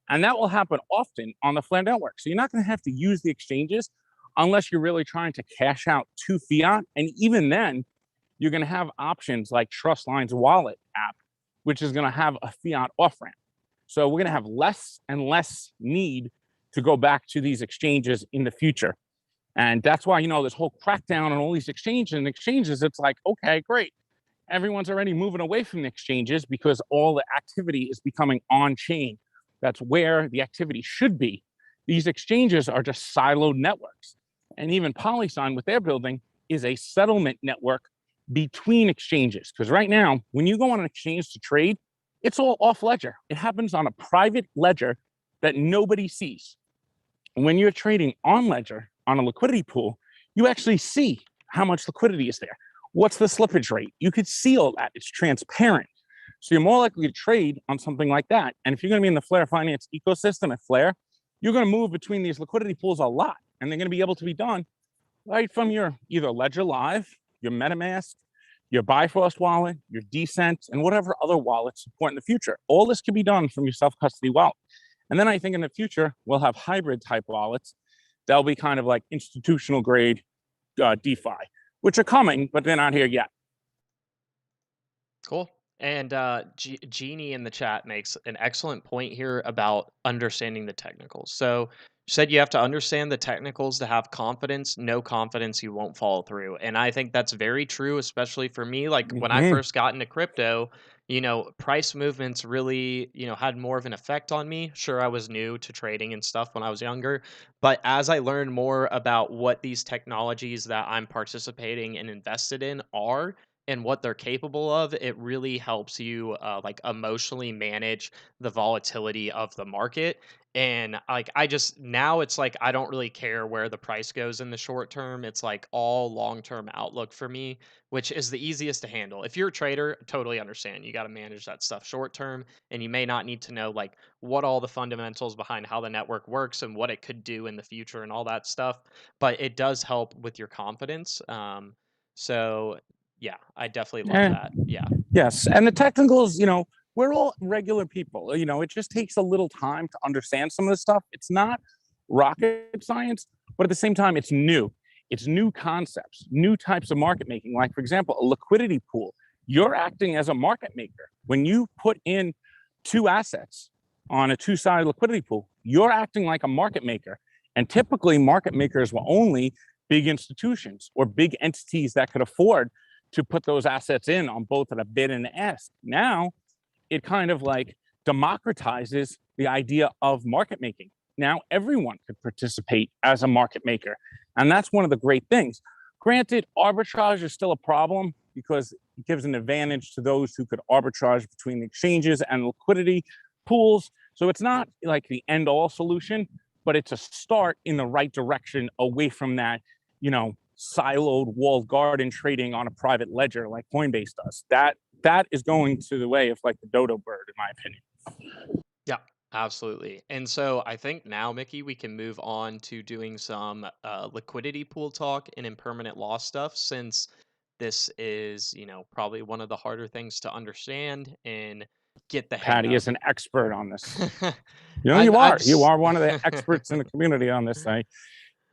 And that will happen often on the Flare network. So you're not going to have to use the exchanges unless you're really trying to cash out to fiat. And even then, you're going to have options like Trustline's wallet app, which is going to have a fiat off-ramp. So we're going to have less and less need to go back to these exchanges in the future. And that's why, this whole crackdown on all these exchanges, it's like, okay, great. Everyone's already moving away from the exchanges because all the activity is becoming on-chain. That's where the activity should be. These exchanges are just siloed networks. And even Polysign, what they're building, is a settlement network between exchanges. Because right now, when you go on an exchange to trade, it's all off ledger. It happens on a private ledger that nobody sees. When you're trading on ledger, on a liquidity pool, you actually see how much liquidity is there. What's the slippage rate? You could see all that. It's transparent. So you're more likely to trade on something like that. And if you're going to be in the Flare Finance ecosystem at Flare, you're going to move between these liquidity pools a lot. And they're going to be able to be done right from your either Ledger Live, your MetaMask, your Bifrost wallet, your Decent, and whatever other wallets support in the future. All this can be done from your self-custody wallet. And then I think in the future, we'll have hybrid type wallets. That'll be kind of like institutional grade DeFi, which are coming, but they're not here yet. Cool. And Jeannie in the chat makes an excellent point here about understanding the technicals. So you said you have to understand the technicals to have confidence. No confidence, you won't follow through. And I think that's very true, especially for me. Like when I first got into crypto, price movements really, had more of an effect on me. Sure, I was new to trading and stuff when I was younger. But as I learned more about what these technologies that I'm participating and invested in are, and what they're capable of, it really helps you emotionally manage the volatility of the market. And now it's like I don't really care where the price goes in the short term. It's like all long-term outlook for me, which is the easiest to handle. If you're a trader, totally understand. You got to manage that stuff short term, and you may not need to know like what all the fundamentals behind how the network works and what it could do in the future and all that stuff. But it does help with your confidence. So yeah, I definitely love that. Yeah. Yes. And the technicals, we're all regular people. It just takes a little time to understand some of this stuff. It's not rocket science, but at the same time, it's new. It's new concepts, new types of market making. Like, for example, a liquidity pool. You're acting as a market maker. When you put in 2 assets on a 2-sided liquidity pool, you're acting like a market maker. And typically, market makers were only big institutions or big entities that could afford to put those assets in on both at a bid and an ask. Now, it kind of like democratizes the idea of market making. Now everyone could participate as a market maker. And that's one of the great things. Granted, arbitrage is still a problem because it gives an advantage to those who could arbitrage between the exchanges and liquidity pools. So it's not like the end all solution, but it's a start in the right direction away from that, siloed walled garden trading on a private ledger like Coinbase does. That is going to the way of like the dodo bird, in my opinion. Yeah, absolutely. And so I think now, Mickey, we can move on to doing some liquidity pool talk and impermanent loss stuff, since this is, probably one of the harder things to understand and get the hang Patty of. is an expert on this. I'm You are one of the experts in the community on this.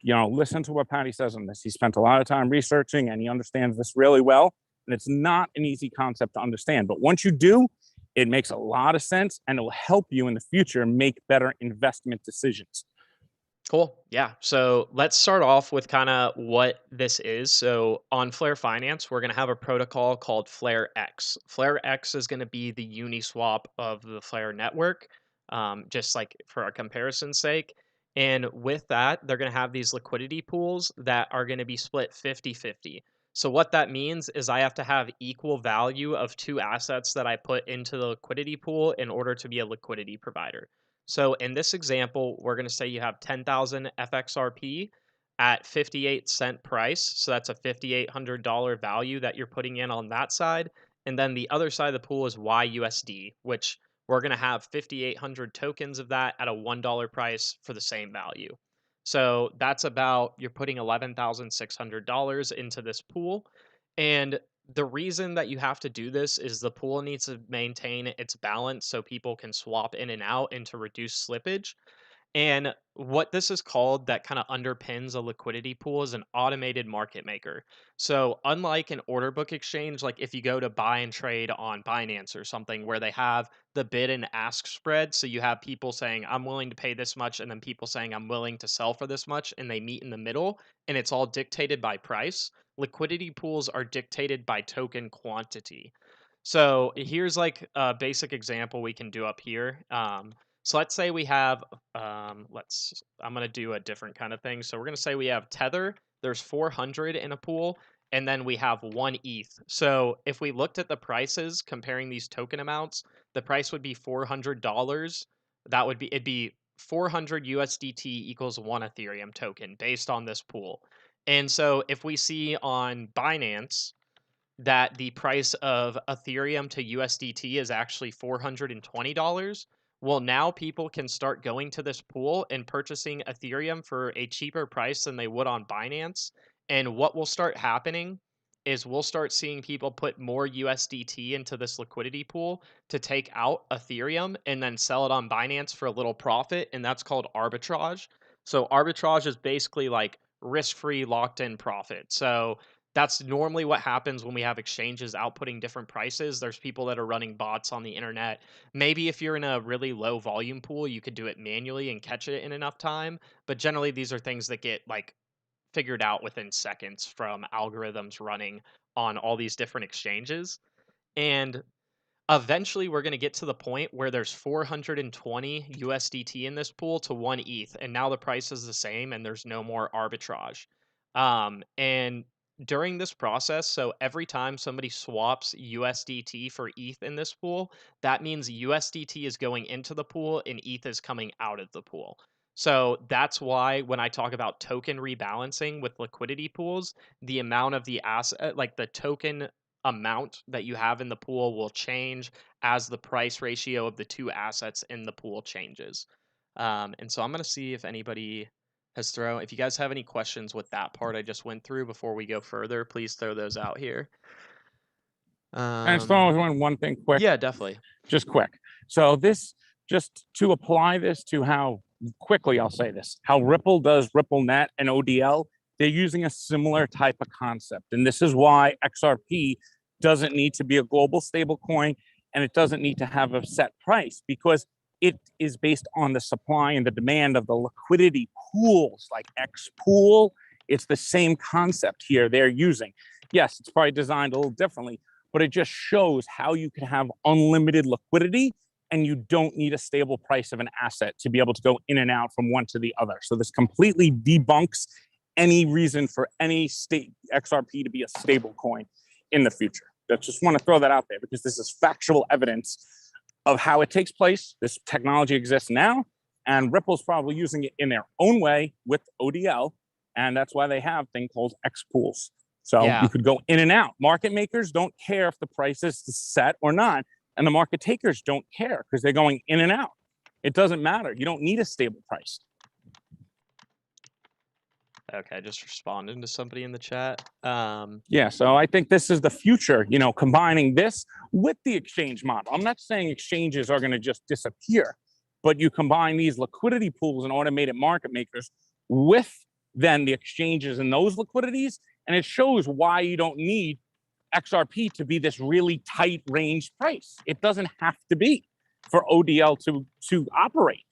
Listen to what Patty says on this. He spent a lot of time researching and he understands this really well. And it's not an easy concept to understand. But once you do, it makes a lot of sense and it will help you in the future make better investment decisions. Cool. Yeah. So let's start off with kind of what this is. So on Flare Finance, we're going to have a protocol called Flare X. Flare X is going to be the Uniswap of the Flare network, just like for our comparison's sake. And with that, they're going to have these liquidity pools that are going to be split 50-50. So what that means is I have to have equal value of two assets that I put into the liquidity pool in order to be a liquidity provider. So in this example, we're going to say you have 10,000 FXRP at 58-cent price. So that's a $5,800 value that you're putting in on that side. And then the other side of the pool is YUSD, which we're going to have 5,800 tokens of that at a $1 price for the same value. So that's about, you're putting $11,600 into this pool. And the reason that you have to do this is the pool needs to maintain its balance so people can swap in and out and to reduce slippage. And what this is called that kind of underpins a liquidity pool is an automated market maker. So, unlike an order book exchange, like if you go to buy and trade on Binance or something where they have the bid and ask spread, so you have people saying, I'm willing to pay this much, and then people saying, I'm willing to sell for this much, and they meet in the middle, and it's all dictated by price. Liquidity pools are dictated by token quantity. So, here's like a basic example we can do up here. So let's say we have, I'm going to do a different kind of thing. So we're going to say we have Tether, there's 400 in a pool, and then we have 1 ETH. So if we looked at the prices comparing these token amounts, the price would be $400. It'd be 400 USDT equals 1 Ethereum token based on this pool. And so if we see on Binance that the price of Ethereum to USDT is actually $420, well, now people can start going to this pool and purchasing Ethereum for a cheaper price than they would on Binance. And what will start happening is we'll start seeing people put more USDT into this liquidity pool to take out Ethereum and then sell it on Binance for a little profit. And that's called arbitrage. So arbitrage is basically like risk-free locked-in profit. So that's normally what happens when we have exchanges outputting different prices. There's people that are running bots on the internet. Maybe if you're in a really low volume pool, you could do it manually and catch it in enough time. But generally, these are things that get like figured out within seconds from algorithms running on all these different exchanges. And eventually, we're going to get to the point where there's 420 USDT in this pool to 1 ETH. And now the price is the same and there's no more arbitrage. And during this process, so every time somebody swaps USDT for ETH in this pool, that means USDT is going into the pool and ETH is coming out of the pool. So that's why when I talk about token rebalancing with liquidity pools, the amount of the asset, like the token amount that you have in the pool, will change as the price ratio of the two assets in the pool changes. And so I'm going to see if anybody has thrown. If you guys have any questions with that part I just went through before we go further, please throw those out here. And throw one thing quick. Yeah, definitely. Just quick. So this, just to apply this to how quickly I'll say this, how Ripple does RippleNet and ODL, they're using a similar type of concept. And this is why XRP doesn't need to be a global stable coin and it doesn't need to have a set price, because it is based on the supply and the demand of the liquidity pools like X pool. It's the same concept here they're using. Yes, it's probably designed a little differently, but it just shows how you can have unlimited liquidity and you don't need a stable price of an asset to be able to go in and out from one to the other. So this completely debunks any reason for any state XRP to be a stable coin in the future. I just want to throw that out there because this is factual evidence of how it takes place. This technology exists now, and Ripple's probably using it in their own way with ODL, and that's why they have a thing called X pools. So you could go in and out. Market makers don't care if the price is set or not, and the market takers don't care because they're going in and out. It doesn't matter. You don't need a stable price. Okay, just responding to somebody in the chat. Yeah, so I think this is the future, combining this with the exchange model. I'm not saying exchanges are going to just disappear, but you combine these liquidity pools and automated market makers with then the exchanges and those liquidities, and it shows why you don't need XRP to be this really tight range price. It doesn't have to be for ODL to operate.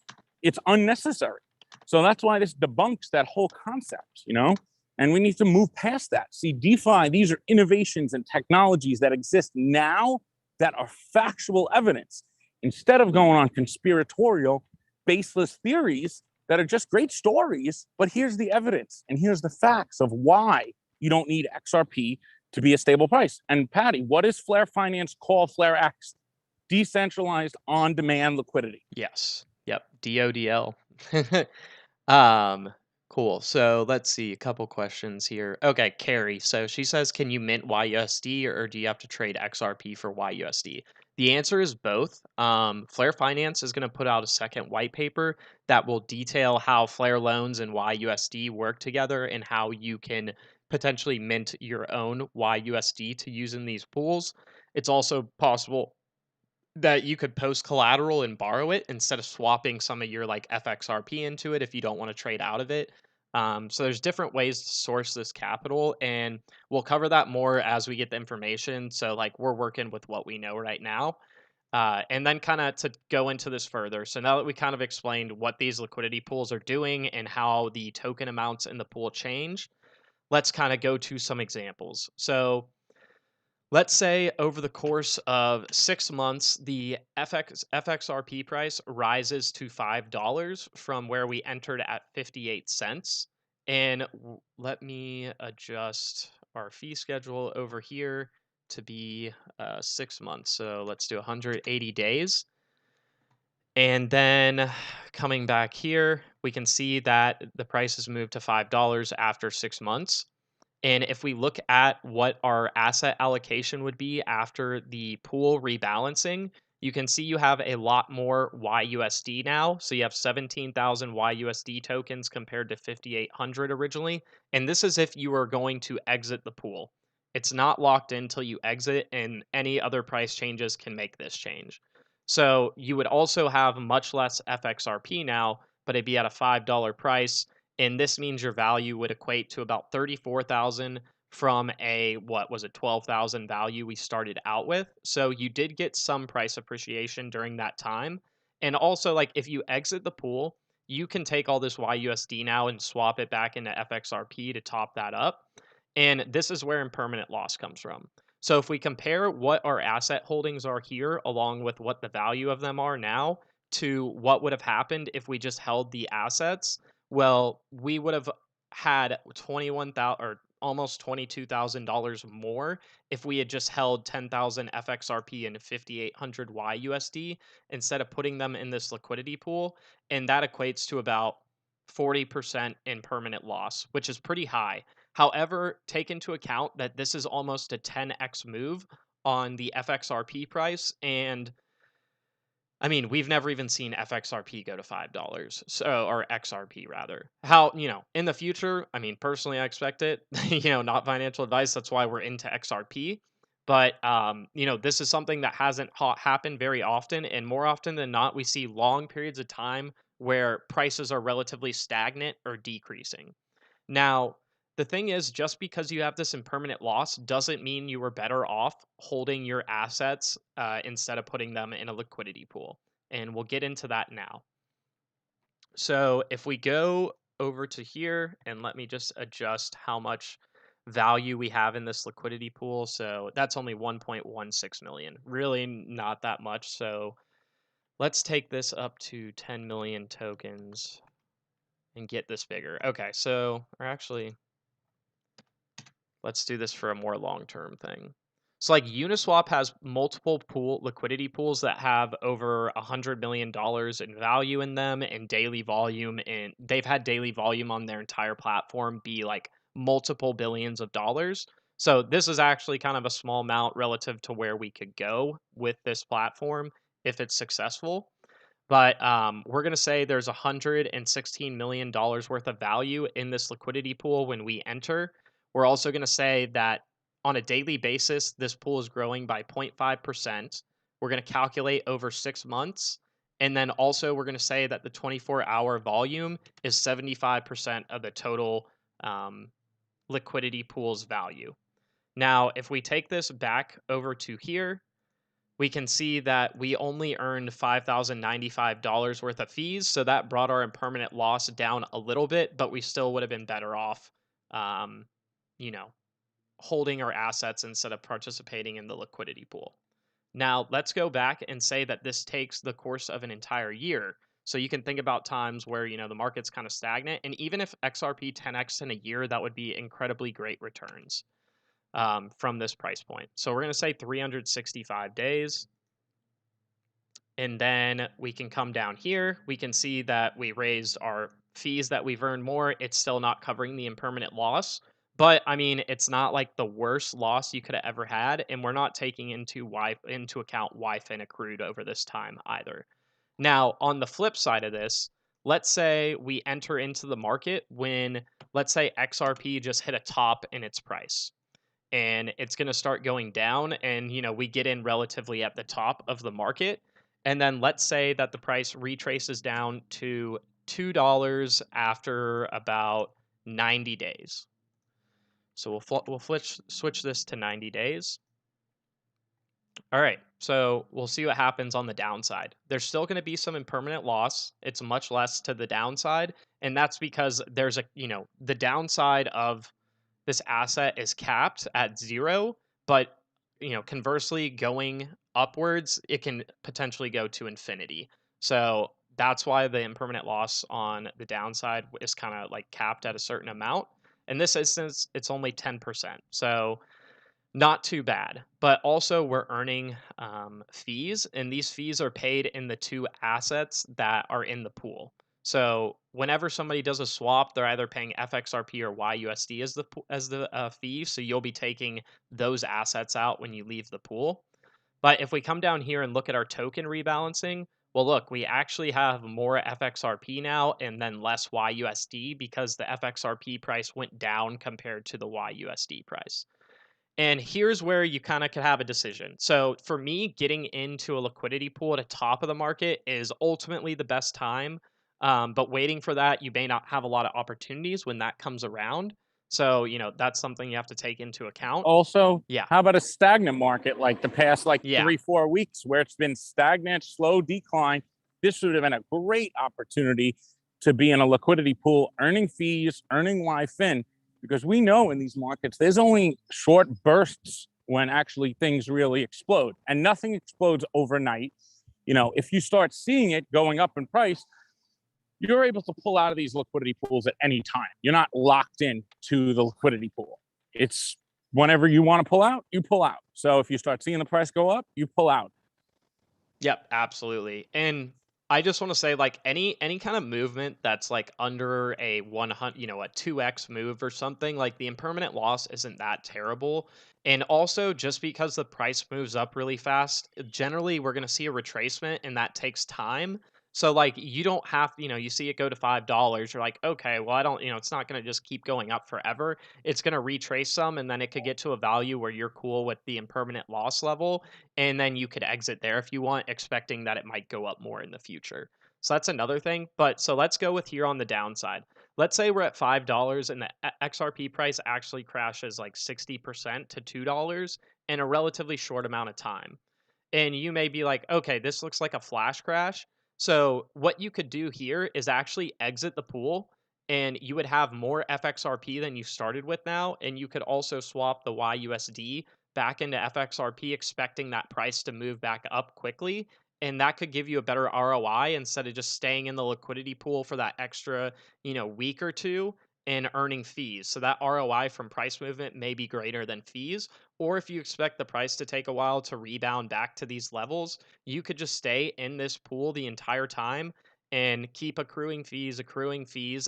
It's unnecessary. So that's why this debunks that whole concept, and we need to move past that. See, DeFi, these are innovations and technologies that exist now that are factual evidence instead of going on conspiratorial, baseless theories that are just great stories. But here's the evidence and here's the facts of why you don't need XRP to be a stable price. And Patty, what does Flare Finance call Flare X? Decentralized on-demand liquidity. Yes. Yep. DODL. Cool. So let's see a couple questions here. Okay, Carrie. So she says, can you mint YUSD or do you have to trade XRP for YUSD? The answer is both. Flare Finance is going to put out a second white paper that will detail how Flare loans and YUSD work together and how you can potentially mint your own YUSD to use in these pools. It's also possible that you could post collateral and borrow it instead of swapping some of your like FXRP into it if you don't want to trade out of it. So there's different ways to source this capital, and we'll cover that more as we get the information. So like we're working with what we know right now. And then kind of to go into this further. So now that we kind of explained what these liquidity pools are doing and how the token amounts in the pool change, let's kind of go to some examples. So let's say over the course of 6 months, the FXRP price rises to $5 from where we entered at 58 cents. And let me adjust our fee schedule over here to be 6 months. So let's do 180 days. And then coming back here, we can see that the price has moved to $5 after 6 months. And if we look at what our asset allocation would be after the pool rebalancing, you can see you have a lot more YUSD now. So you have 17,000 YUSD tokens compared to 5,800 originally. And this is if you are going to exit the pool. It's not locked in until you exit, and any other price changes can make this change. So you would also have much less FXRP now, but it'd be at a $5 price. And this means your value would equate to about 34,000 from a, what was it, 12,000 value we started out with. So you did get some price appreciation during that time. And also, like, if you exit the pool, you can take all this YUSD now and swap it back into FXRP to top that up. And this is where impermanent loss comes from. So if we compare what our asset holdings are here, along with what the value of them are now, to what would have happened if we just held the assets, well, we would have had 21,000 or almost $22,000 more if we had just held 10,000 FXRP and 5,800 YUSD instead of putting them in this liquidity pool, and that equates to about 40% in permanent loss, which is pretty high. However, take into account that this is almost a 10x move on the FXRP price, and I mean, we've never even seen FXRP go to $5, so, or XRP rather. How, in the future, I mean, personally, I expect it, not financial advice. That's why we're into XRP. But, this is something that hasn't happened very often. And more often than not, we see long periods of time where prices are relatively stagnant or decreasing. Now, the thing is, just because you have this impermanent loss doesn't mean you were better off holding your assets instead of putting them in a liquidity pool. And we'll get into that now. So if we go over to here, and let me just adjust how much value we have in this liquidity pool. So that's only 1.16 million. Really not that much. So let's take this up to 10 million tokens and get this bigger. Okay, so, or actually, let's do this for a more long-term thing. So like Uniswap has multiple liquidity pools that have over $100 million in value in them and daily volume, and they've had daily volume on their entire platform be like multiple billions of dollars. So this is actually kind of a small amount relative to where we could go with this platform if it's successful. But we're going to say there's $116 million worth of value in this liquidity pool when we enter. We're also going to say that on a daily basis, this pool is growing by 0.5%. We're going to calculate over 6 months. And then also, we're going to say that the 24-hour volume is 75% of the total liquidity pool's value. Now, if we take this back over to here, we can see that we only earned $5,095 worth of fees. So that brought our impermanent loss down a little bit, but we still would have been better off, um, you know, holding our assets instead of participating in the liquidity pool. Now, let's go back and say that this takes the course of an entire year. So you can think about times where, the market's kind of stagnant. And even if XRP 10x in a year, that would be incredibly great returns from this price point. So we're going to say 365 days. And then we can come down here. We can see that we raised our fees that we've earned more. It's still not covering the impermanent loss. But I mean, it's not like the worst loss you could have ever had. And we're not taking into account YFIN accrued over this time either. Now, on the flip side of this, let's say we enter into the market when, let's say, XRP just hit a top in its price and it's going to start going down, and we get in relatively at the top of the market, and then let's say that the price retraces down to $2 after about 90 days. So we'll switch this to 90 days. All right, so we'll see what happens on the downside. There's still going to be some impermanent loss. It's much less to the downside, and that's because there's the downside of this asset is capped at 0, but conversely, going upwards, it can potentially go to infinity. So that's why the impermanent loss on the downside is kind of like capped at a certain amount. In this instance, it's only 10%. So not too bad. But also, we're earning fees, and these fees are paid in the two assets that are in the pool. So whenever somebody does a swap, they're either paying FXRP or YUSD as the fee. So you'll be taking those assets out when you leave the pool. But if we come down here and look at our token rebalancing, well, look, we actually have more FXRP now and then less YUSD because the FXRP price went down compared to the YUSD price. And here's where you kind of could have a decision. So for me, getting into a liquidity pool at the top of the market is ultimately the best time. But waiting for that, you may not have a lot of opportunities when that comes around. So, that's something you have to take into account. Also, Yeah. how about a stagnant market like the past 3-4 weeks where it's been stagnant, slow decline? This would have been a great opportunity to be in a liquidity pool, earning fees, earning YFIN, because we know in these markets, there's only short bursts when actually things really explode, and nothing explodes overnight. If you start seeing it going up in price, you're able to pull out of these liquidity pools at any time. You're not locked in to the liquidity pool. It's whenever you want to pull out, you pull out. So if you start seeing the price go up, you pull out. Yep, absolutely. And I just want to say, like, any kind of movement that's like under a 100, a 2x move or something, like the impermanent loss isn't that terrible. And also, just because the price moves up really fast, generally we're going to see a retracement, and that takes time. So like, you don't have, you see it go to $5, you're like, okay, well, I don't, it's not going to just keep going up forever. It's going to retrace some, and then it could get to a value where you're cool with the impermanent loss level, and then you could exit there if you want, expecting that it might go up more in the future. So that's another thing. But so let's go with here on the downside. Let's say we're at $5 and the XRP price actually crashes like 60% to $2 in a relatively short amount of time. And you may be like, okay, this looks like a flash crash. So what you could do here is actually exit the pool and you would have more FXRP than you started with now, and you could also swap the YUSD back into FXRP, expecting that price to move back up quickly. And that could give you a better ROI instead of just staying in the liquidity pool for that extra, week or two and earning fees. So that ROI from price movement may be greater than fees. Or if you expect the price to take a while to rebound back to these levels, you could just stay in this pool the entire time and keep accruing fees.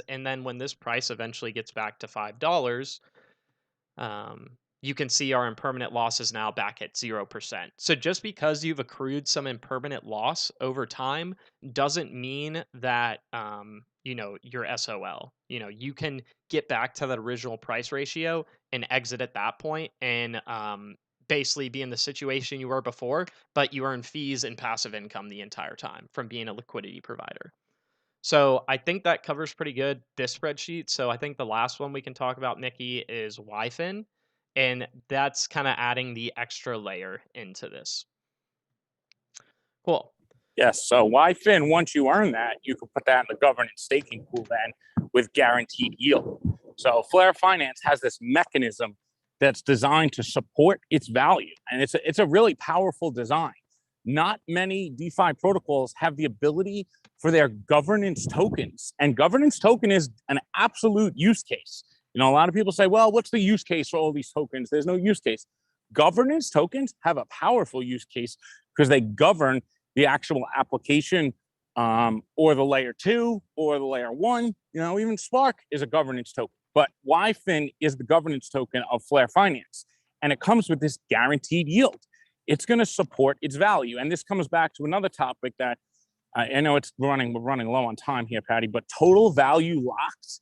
And then when this price eventually gets back to $5, you can see our impermanent loss is now back at 0%. So just because you've accrued some impermanent loss over time doesn't mean that, you're SOL. You can get back to the original price ratio and exit at that point and basically be in the situation you were before, but you earn fees and passive income the entire time from being a liquidity provider. So I think that covers pretty good this spreadsheet. So I think the last one we can talk about, Mickey, is YFIN. And that's kind of adding the extra layer into this. Cool. Yes. So YFIN, once you earn that, you can put that in the governance staking pool then with guaranteed yield. So Flare Finance has this mechanism that's designed to support its value. And it's a really powerful design. Not many DeFi protocols have the ability for their governance tokens. And governance token is an absolute use case. A lot of people say, well, what's the use case for all these tokens? There's no use case. Governance tokens have a powerful use case because they govern the actual application or the layer 2 or the layer 1. Even Spark is a governance token. But YFIN is the governance token of Flare Finance. And it comes with this guaranteed yield. It's going to support its value. And this comes back to another topic that I know we're running low on time here, Patty, but total value locked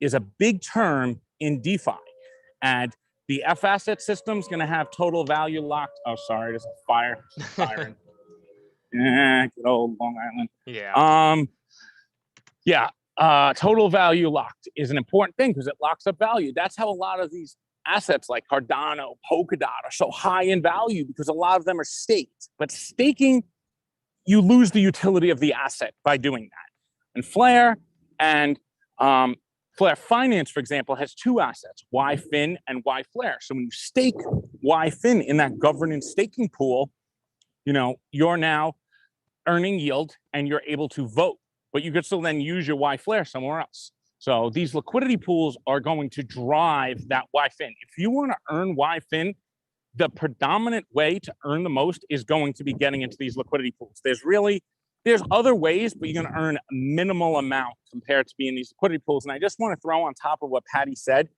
is a big term in DeFi. And the F asset system is going to have total value locked. Oh, sorry, there's a fire. Firing. Good old Long Island. Yeah. Total value locked is an important thing because it locks up value. That's how a lot of these assets like Cardano, Polkadot are so high in value because a lot of them are staked. But staking, you lose the utility of the asset by doing that. And Flare Finance, for example, has two assets, YFIN and YFlare. So when you stake YFIN in that governance staking pool, you're now earning yield and you're able to vote, but you could still then use your YFlare somewhere else. So these liquidity pools are going to drive that YFIN. If you want to earn YFIN, the predominant way to earn the most is going to be getting into these liquidity pools. There's other ways, but you're going to earn a minimal amount compared to being in these liquidity pools. And I just want to throw on top of what Patty said,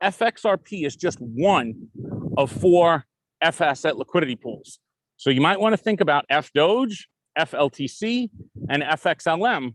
FXRP is just one of 4 F asset liquidity pools. So you might want to think about FDoge, FLTC, and FXLM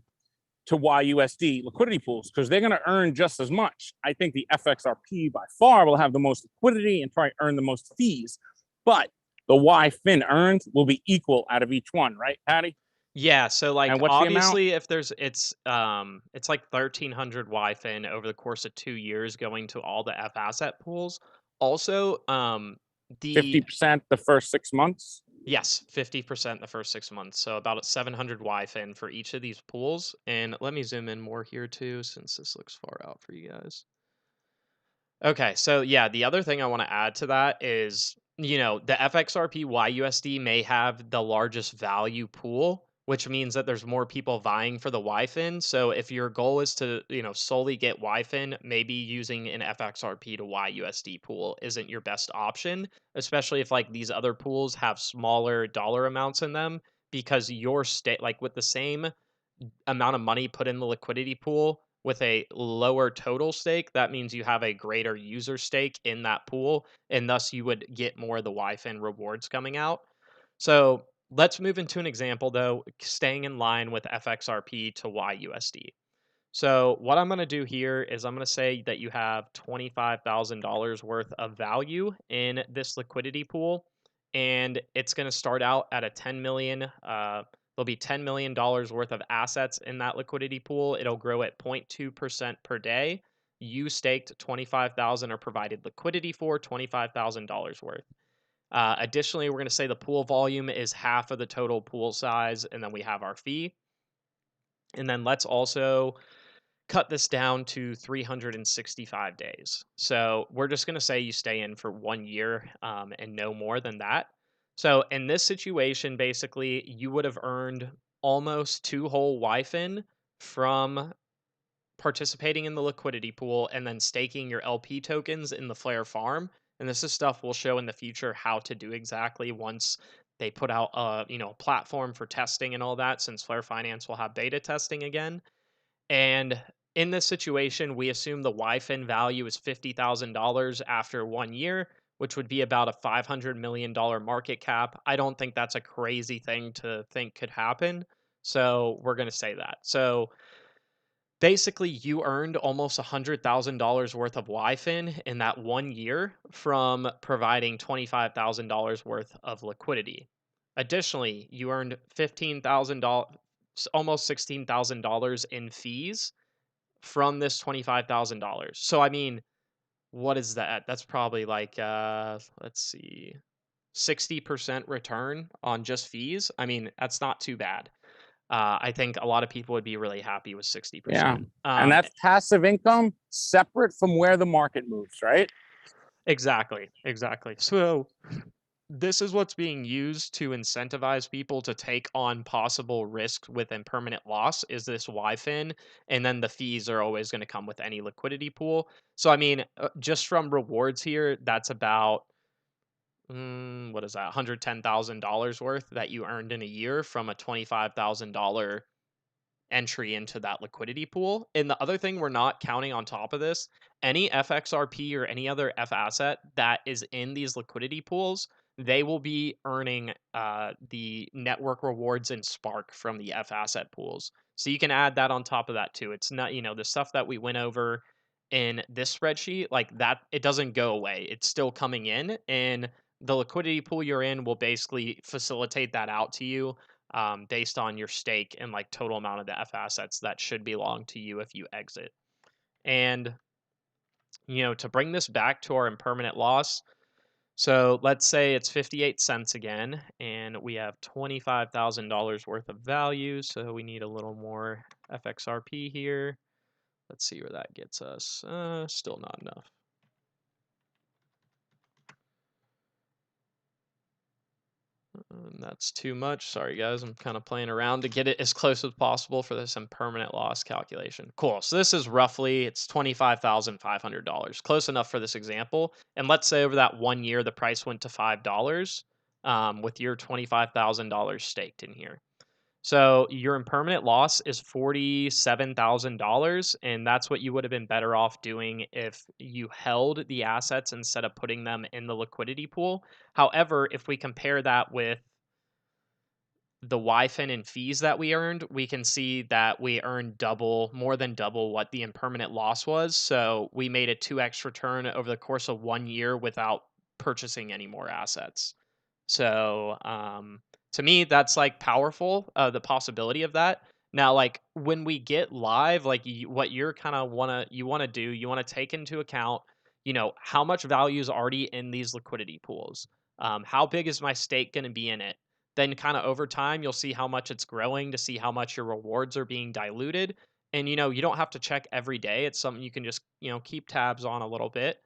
to YUSD liquidity pools because they're going to earn just as much. I think the FXRP by far will have the most liquidity and probably earn the most fees, but the YFIN earned will be equal out of each one, right, Patty? Yeah, so like And what's obviously if there's it's like 1,300 YFIN over the course of 2 years going to all the F asset pools. Also, the 50% the first 6 months? Yes, 50% the first 6 months. So about 700 YFIN for each of these pools. And let me zoom in more here too, since this looks far out for you guys. Okay, so yeah, the other thing I want to add to that is, the FXRP YUSD may have the largest value pool, which means that there's more people vying for the YFIN. So if your goal is to, solely get YFIN, maybe using an FXRP to YUSD pool isn't your best option, especially if like these other pools have smaller dollar amounts in them because your state like with the same amount of money put in the liquidity pool with a lower total stake, that means you have a greater user stake in that pool, and thus you would get more of the YFIN rewards coming out. So let's move into an example, though, staying in line with FXRP to YUSD. So what I'm going to do here is I'm going to say that you have $25,000 worth of value in this liquidity pool, and it's going to start out at a 10 million. There'll be $10 million worth of assets in that liquidity pool. It'll grow at 0.2% per day. You staked 25,000 or provided liquidity for $25,000 worth. Additionally, we're going to say the pool volume is half of the total pool size, and then we have our fee. And then let's also cut this down to 365 days. So we're just going to say you stay in for 1 year and no more than that. So in this situation, basically, you would have earned almost 2 whole YFIN from participating in the liquidity pool and then staking your LP tokens in the Flare farm. And this is stuff we'll show in the future how to do exactly once they put out a platform for testing and all that, since Flare Finance will have beta testing again. And in this situation, we assume the YFIN value is $50,000 after 1 year, which would be about a $500 million market cap. I don't think that's a crazy thing to think could happen. So we're going to say that. So basically, you earned almost $100,000 worth of YFIN in that 1 year from providing $25,000 worth of liquidity. Additionally, you earned $15,000, almost $16,000 in fees from this $25,000. So, I mean, what is that? That's probably like, let's see, 60% return on just fees. I mean, that's not too bad. I think a lot of people would be really happy with 60%. Yeah. And that's passive income separate from where the market moves, right? Exactly. So this is what's being used to incentivize people to take on possible risks with impermanent loss, is this YFIN, and then the fees are always going to come with any liquidity pool. So I mean, just from rewards here, that's about what is that, $110,000 worth that you earned in a year from a $25,000 entry into that liquidity pool. And the other thing we're not counting on top of this, any FXRP or any other F asset that is in these liquidity pools, they will be earning the network rewards in Spark from the F asset pools. So you can add that on top of that too. It's not, the stuff that we went over in this spreadsheet, like that, it doesn't go away. It's still coming in, and the liquidity pool you're in will basically facilitate that out to you based on your stake and like total amount of the F assets that should belong to you if you exit. And, to bring this back to our impermanent loss, so let's say it's 58 cents again, and we have $25,000 worth of value. So we need a little more FXRP here. Let's see where that gets us. Still not enough. That's too much. Sorry, guys. I'm kind of playing around to get it as close as possible for this impermanent loss calculation. Cool. So this is roughly, it's $25,500. Close enough for this example. And let's say over that 1 year, the price went to $5 with your $25,000 staked in here. So your impermanent loss is $47,000, and that's what you would have been better off doing if you held the assets instead of putting them in the liquidity pool. However, if we compare that with the YFIN and fees that we earned, we can see that we earned more than double what the impermanent loss was. So we made a 2x return over the course of 1 year without purchasing any more assets. So to me, that's like powerful, the possibility of that. Now, like when we get live, like what you're kind of you want to take into account, how much value is already in these liquidity pools. How big is my stake going to be in it? Then kind of over time, you'll see how much it's growing to see how much your rewards are being diluted. And, you don't have to check every day. It's something you can just, keep tabs on a little bit.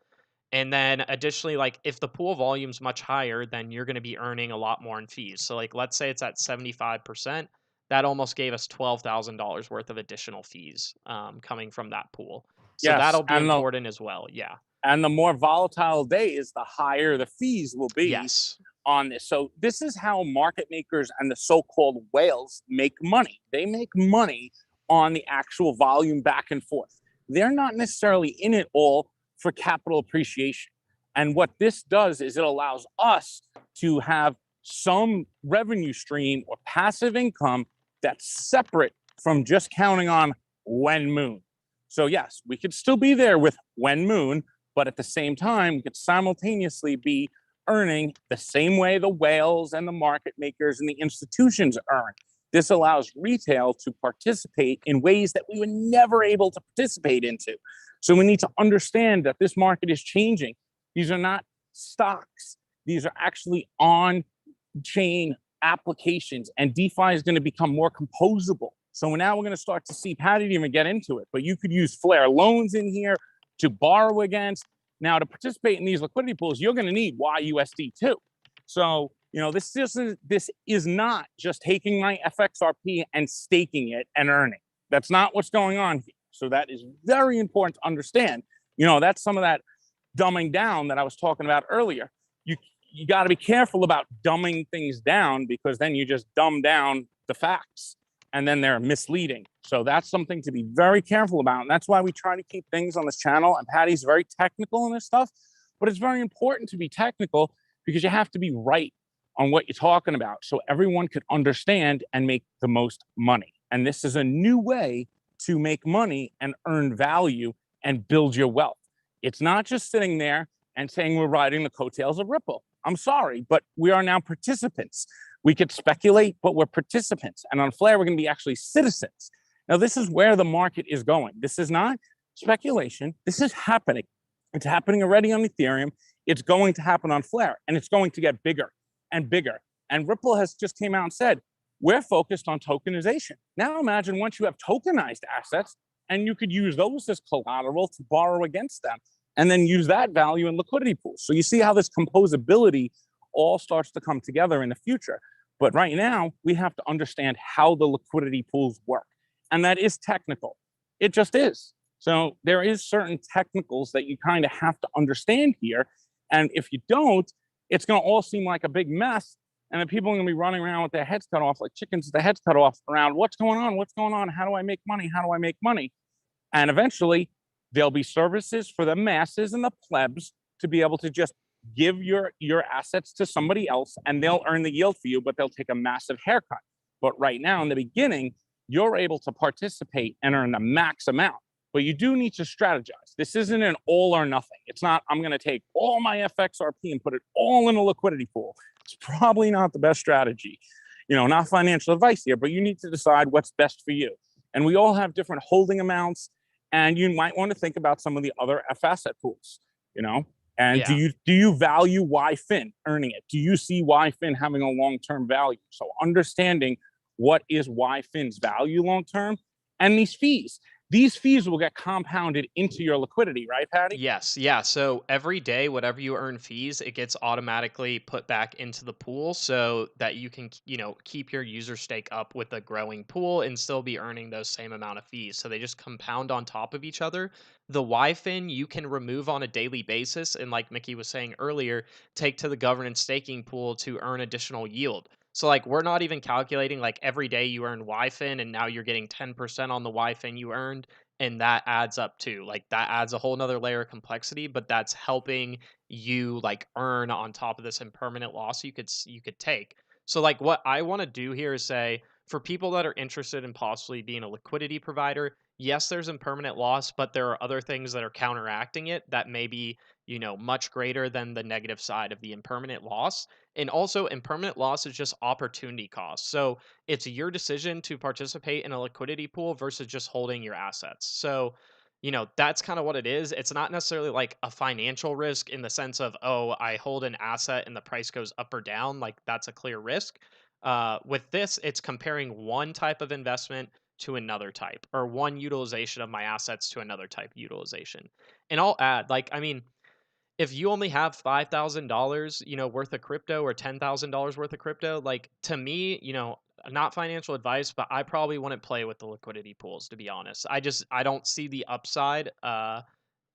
And then additionally, like if the pool volume's much higher, then you're going to be earning a lot more in fees. So like, let's say it's at 75%, that almost gave us $12,000 worth of additional fees coming from that pool. So Yes, that'll be important as well. Yeah. And the more volatile day is, the higher the fees will be. Yes. On this. So this is how market makers and the so-called whales make money. They make money on the actual volume back and forth. They're not necessarily in it all for capital appreciation. And what this does is it allows us to have some revenue stream or passive income that's separate from just counting on when moon. So yes, we could still be there with when moon, but at the same time, we could simultaneously be earning the same way the whales and the market makers and the institutions earn. This allows retail to participate in ways that we were never able to participate into. So we need to understand that this market is changing. These are not stocks. These are actually on-chain applications, and DeFi is going to become more composable. So now we're going to start to see, Patty didn't even get into it, but you could use Flare loans in here to borrow against. Now, to participate in these liquidity pools, you're going to need YUSD too. So, this is not just taking my FXRP and staking it and earning. That's not what's going on here. So that is very important to understand. That's some of that dumbing down that I was talking about earlier. You got to be careful about dumbing things down, because then you just dumb down the facts and then they're misleading. So that's something to be very careful about. And that's why we try to keep things on this channel. And Patty's very technical in this stuff, but it's very important to be technical because you have to be right on what you're talking about so everyone could understand and make the most money. And this is a new way to make money and earn value and build your wealth. It's not just sitting there and saying we're riding the coattails of Ripple. I'm sorry, but we are now participants. We could speculate, but we're participants. And on Flare, we're going to be actually citizens. Now, this is where the market is going. This is not speculation. This is happening. It's happening already on Ethereum. It's going to happen on Flare, and it's going to get bigger and bigger. And Ripple has just came out and said, we're focused on tokenization. Now imagine once you have tokenized assets, and you could use those as collateral to borrow against them, and then use that value in liquidity pools. So you see how this composability all starts to come together in the future. But right now, we have to understand how the liquidity pools work. And that is technical. It just is. So there is certain technicals that you kind of have to understand here. And if you don't, it's going to all seem like a big mess. And then people are going to be running around with their heads cut off like chickens with their heads cut off around what's going on? What's going on? How do I make money? How do I make money? And eventually, there'll be services for the masses and the plebs to be able to just give your assets to somebody else, and they'll earn the yield for you, but they'll take a massive haircut. But right now, in the beginning, you're able to participate and earn the max amount. But you do need to strategize. This isn't an all or nothing. It's not, I'm going to take all my FXRP and put it all in a liquidity pool. It's probably not the best strategy. Not financial advice here, but you need to decide what's best for you. And we all have different holding amounts, and you might want to think about some of the other F asset pools, And Yeah. do you value YFIN earning it? Do you see YFIN having a long-term value? So understanding what is YFIN's value long-term, and these fees will get compounded into your liquidity, right, Patty? Yes, yeah. So every day, whatever you earn fees, it gets automatically put back into the pool so that you can, keep your user stake up with a growing pool and still be earning those same amount of fees. So they just compound on top of each other. The YFIN you can remove on a daily basis, and like Mickey was saying earlier, take to the governance staking pool to earn additional yield. So like we're not even calculating like every day you earn YFIN and now you're getting 10% on the YFIN you earned, and that adds up too. Like that adds a whole nother layer of complexity, but that's helping you like earn on top of this impermanent loss you could take. So like what I want to do here is say, for people that are interested in possibly being a liquidity provider, yes, there's impermanent loss, but there are other things that are counteracting it that may be, much greater than the negative side of the impermanent loss. And also impermanent loss is just opportunity cost. So it's your decision to participate in a liquidity pool versus just holding your assets. So, that's kind of what it is. It's not necessarily like a financial risk in the sense of, oh, I hold an asset and the price goes up or down. Like that's a clear risk. With this, it's comparing one type of investment to another type, or one utilization of my assets to another type of utilization. And I'll add, like, I mean, if you only have $5,000, worth of crypto, or $10,000 worth of crypto, like to me, not financial advice, but I probably wouldn't play with the liquidity pools, to be honest. I don't see the upside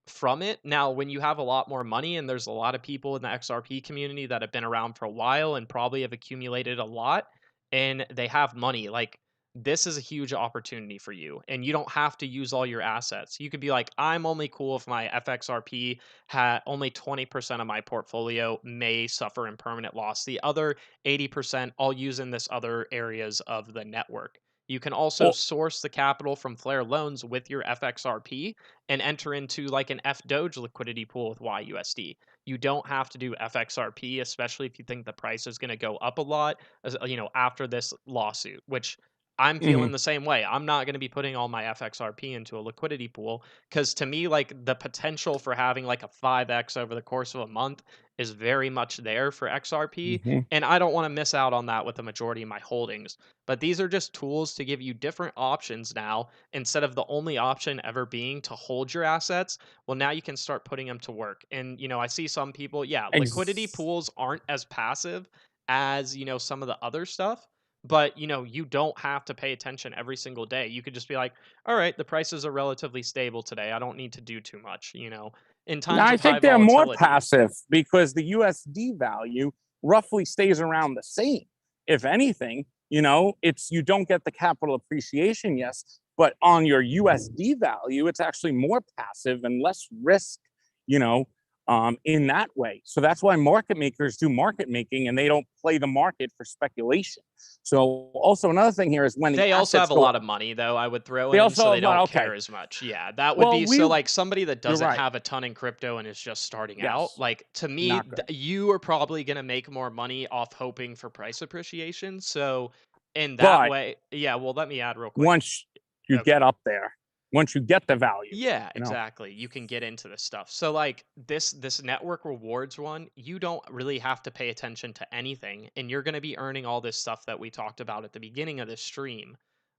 from it. Now, when you have a lot more money, and there's a lot of people in the XRP community that have been around for a while and probably have accumulated a lot, and they have money, like this is a huge opportunity for you, and you don't have to use all your assets. You could be like, I'm only cool if my FXRP had only 20% of my portfolio may suffer impermanent loss. The other 80% I'll use in this other areas of the network. You can also Well, source the capital from Flare loans with your FXRP and enter into like an F Doge liquidity pool with YUSD. You don't have to do FXRP, especially if you think the price is going to go up a lot, after this lawsuit, which I'm Hmm. feeling the same way. I'm not going to be putting all my FXRP into a liquidity pool because to me, like the potential for having like a 5x over the course of a month is very much there for XRP. Hmm. And I don't want to miss out on that with the majority of my holdings. But these are just tools to give you different options now instead of the only option ever being to hold your assets. Well, now you can start putting them to work. And, I see some people, yeah, liquidity Ex- pools aren't as passive as, some of the other stuff, but you don't have to pay attention every single day. You could just be like, all right, the prices are relatively stable today, I don't need to do too much. In Now, times I of high think they're more volatility. passive because the USD value roughly stays around the same. If anything, it's you don't get the capital appreciation, yes, but on your USD value, it's actually more passive and less risk, you know, in that way. So that's why market makers do market making and they don't play the market for speculation. So also another thing here is when the They also assets have a go, lot of money though, I would throw they in, so also they have money. don't Okay, care as much. Yeah, that would well, be so like somebody that you're doesn't right. have a ton in crypto and is just starting out, Yes, like to me, not good. you are probably going to make more money off hoping for price appreciation. So in that But way, yeah, well, let me add real quick. once you Okay. get up there, once you get the value, Yeah, you know. exactly. You can get into this stuff. So like this network rewards one, you don't really have to pay attention to anything and you're going to be earning all this stuff that we talked about at the beginning of this stream.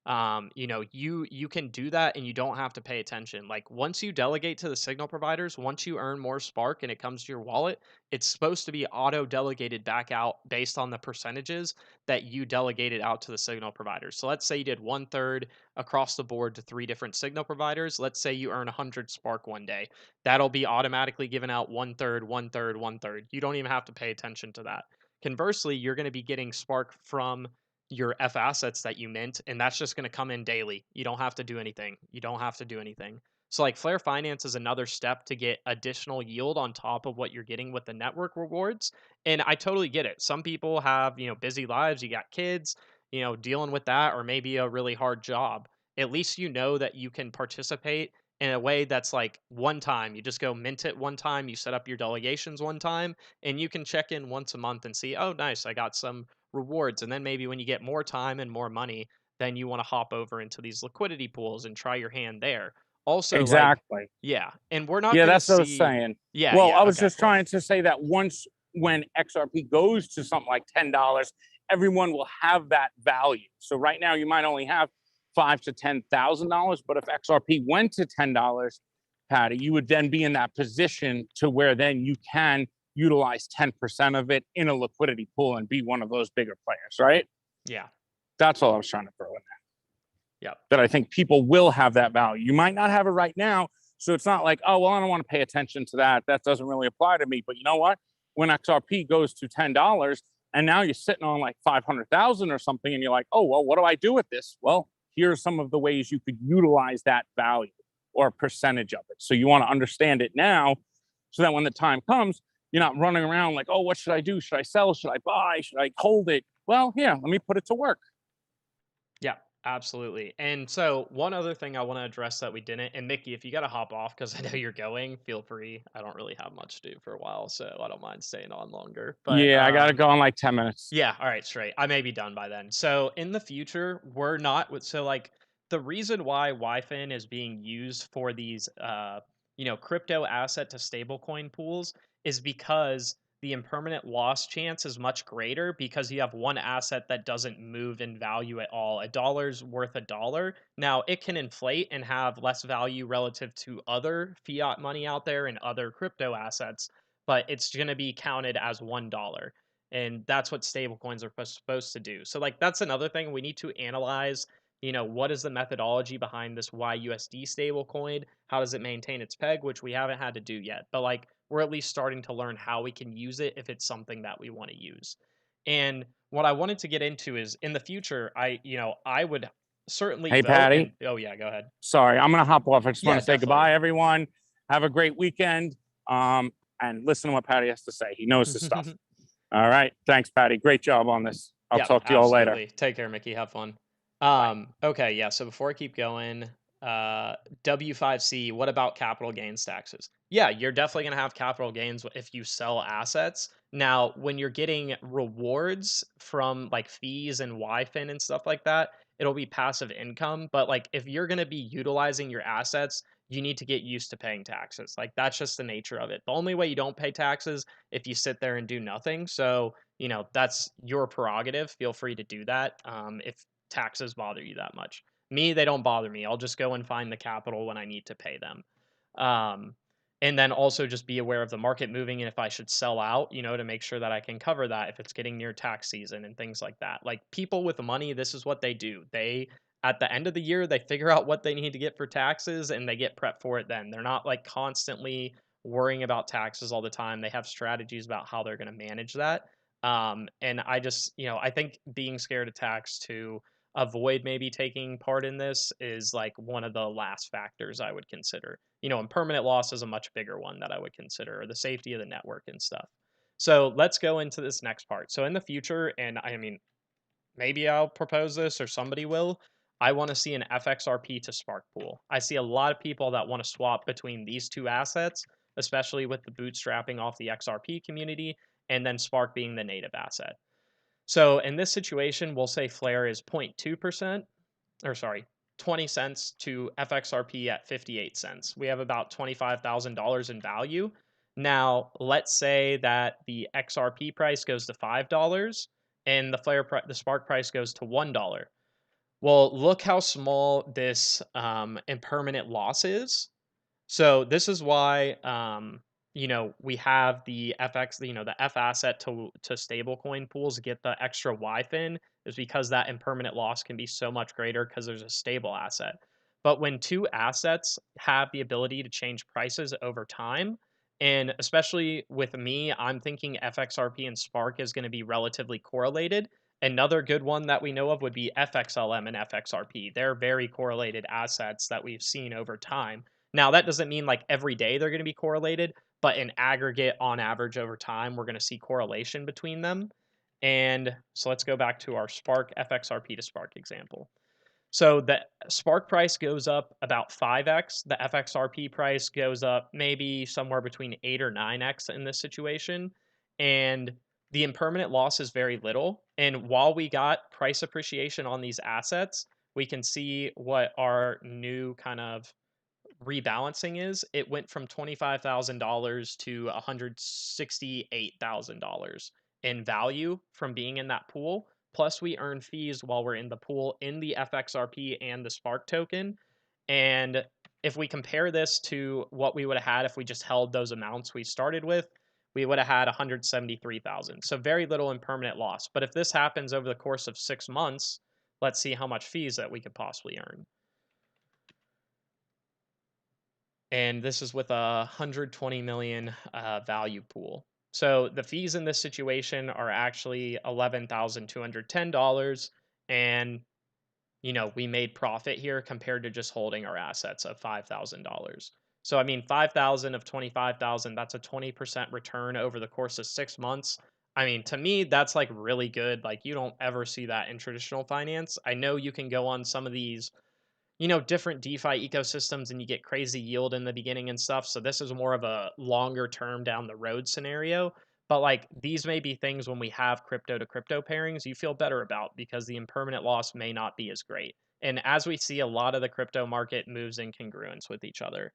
You can do that and you don't have to pay attention. Like once you delegate to the signal providers, once you earn more Spark and it comes to your wallet, it's supposed to be auto delegated back out based on the percentages that you delegated out to the signal providers. So let's say you did 1/3 across the board to 3 different signal providers. Let's say you earn 100 Spark one day. That'll be automatically given out 1/3, 1/3, 1/3. You don't even have to pay attention to that. Conversely, you're going to be getting Spark from your F assets that you mint, and that's just going to come in daily. You don't have to do anything. You don't have to do anything. So, like Flare Finance is another step to get additional yield on top of what you're getting with the network rewards. And I totally get it. Some people have, busy lives. You got kids, dealing with that, or maybe a really hard job. At least you know that you can participate in a way that's like one time. You just go mint it one time, you set up your delegations one time, and you can check in once a month and see, oh, nice, I got some rewards. And then maybe when you get more time and more money, then you want to hop over into these liquidity pools and try your hand there. Also, like, Exactly. yeah, and we're not Yeah, going to that's what I was see. saying. Yeah, Well, I yeah, was okay, just cool. trying to say that once when XRP goes to something like $10, everyone will have that value. So right now you might only have $5,000 to $10,000, but if XRP went to $10, Patty, you would then be in that position to where then you can utilize 10% of it in a liquidity pool and be one of those bigger players, right? Yeah, That's all I was trying to throw in there. yeah, That I think people will have that value. You might not have it right now. So it's not like, oh, well, I don't want to pay attention to that. That doesn't really apply to me. But you know what? When XRP goes to $10 and now you're sitting on like 500,000 or something, and you're like, oh, well, what do I do with this? Well, here are some of the ways you could utilize that value or a percentage of it. So you want to understand it now so that when the time comes, you're not running around like, oh, what should I do? Should I sell? Should I buy? Should I hold it? Well, yeah, let me put it to work. yeah, absolutely. And so, one other thing I want to address that we didn't, and Mickey, if you got to hop off because I know you're going, feel free. I don't really have much to do for a while, so I don't mind staying on longer. But Yeah, I got to go in like 10 minutes. yeah, all right, straight. I may be done by then. So in the future, we're not so like the reason why YFIN is being used for these crypto asset to stablecoin pools is because the impermanent loss chance is much greater because you have one asset that doesn't move in value at all. A dollar's worth a dollar. Now, it can inflate and have less value relative to other fiat money out there and other crypto assets, but it's going to be counted as $1, and that's what stablecoins are supposed to do. So like that's another thing we need to analyze. What is the methodology behind this YUSD stablecoin? How does it maintain its peg, which we haven't had to do yet, but like we're at least starting to learn how we can use it if it's something that we want to use. And what I wanted to get into is in the future, I would certainly Hey, vote and Patty. oh yeah, go ahead. Sorry, I'm going to hop off. I just want Yeah, to say definitely. goodbye, everyone. Have a great weekend. And listen to what Patty has to say. He knows his stuff. All right. Thanks, Patty. Great job on this. I'll Yep, talk to you all later. absolutely. Take care, Mickey. Have fun. Bye. Okay, yeah. So before I keep going, W5C, what about capital gains taxes? Yeah, you're definitely going to have capital gains if you sell assets. Now, when you're getting rewards from like fees and YFIN and stuff like that, it'll be passive income. But like if you're going to be utilizing your assets, you need to get used to paying taxes. Like that's just the nature of it. The only way you don't pay taxes if you sit there and do nothing. So, you know, that's your prerogative. Feel free to do that if taxes bother you that much. Me, they don't bother me. I'll just go and find the capital when I need to pay them. Um, and then also just be aware of the market moving and if I should sell out, you know, to make sure that I can cover that if it's getting near tax season and things like that. Like people with money, this is what they do. They at the end of the year, they figure out what they need to get for taxes and they get prepped for it then. They're not like constantly worrying about taxes all the time. They have strategies about how they're going to manage that. And I just, you know, I think being scared of tax to avoid maybe taking part in this is like one of the last factors I would consider. You know, and permanent loss is a much bigger one that I would consider, or the safety of the network and stuff. So let's go into this next part. So in the future, and I mean, maybe I'll propose this or somebody will. I want to see an FXRP to Spark pool. I see a lot of people that want to swap between these two assets, especially with the bootstrapping off the XRP community and then Spark being the native asset. So in this situation, we'll say Flare is 0.2%, or sorry, 20 cents to FXRP at 58 cents. We have about $25,000 in value. Now, let's say that the XRP price goes to $5 and the Spark price goes to $1. Well, look how small this impermanent loss is. So this is why you know, we have the FX, you know, the F asset to stablecoin pools get the extra YFIN is because that impermanent loss can be so much greater because there's a stable asset. But when two assets have the ability to change prices over time, and especially with me, I'm thinking FXRP and Spark is going to be relatively correlated. Another good one that we know of would be FXLM and FXRP. They're very correlated assets that we've seen over time. Now, that doesn't mean like every day they're going to be correlated, but in aggregate, on average over time, we're going to see correlation between them. And so let's go back to our Spark FXRP to Spark example. So the Spark price goes up about 5x. The FXRP price goes up maybe somewhere between 8 or 9x in this situation. And the impermanent loss is very little. And while we got price appreciation on these assets, we can see what our new kind of rebalancing is. It went from $25,000 to $168,000 in value from being in that pool. Plus, we earn fees while we're in the pool in the FXRP and the Spark token. And if we compare this to what we would have had if we just held those amounts we started with, we would have had 173,000. So very little impermanent loss. But if this happens over the course of 6 months, let's see how much fees that we could possibly earn. And this is with a 120 million value pool. So the fees in this situation are actually $11,210, and you know, we made profit here compared to just holding our assets of $5,000. So I mean, 5,000 of 25,000, that's a 20% return over the course of 6 months. I mean, to me, that's like really good. Like you don't ever see that in traditional finance. I know you can go on some of these, you know, different DeFi ecosystems and you get crazy yield in the beginning and stuff. So this is more of a longer term down the road scenario. But like these may be things when we have crypto to crypto pairings you feel better about because the impermanent loss may not be as great. And as we see, a lot of the crypto market moves in congruence with each other.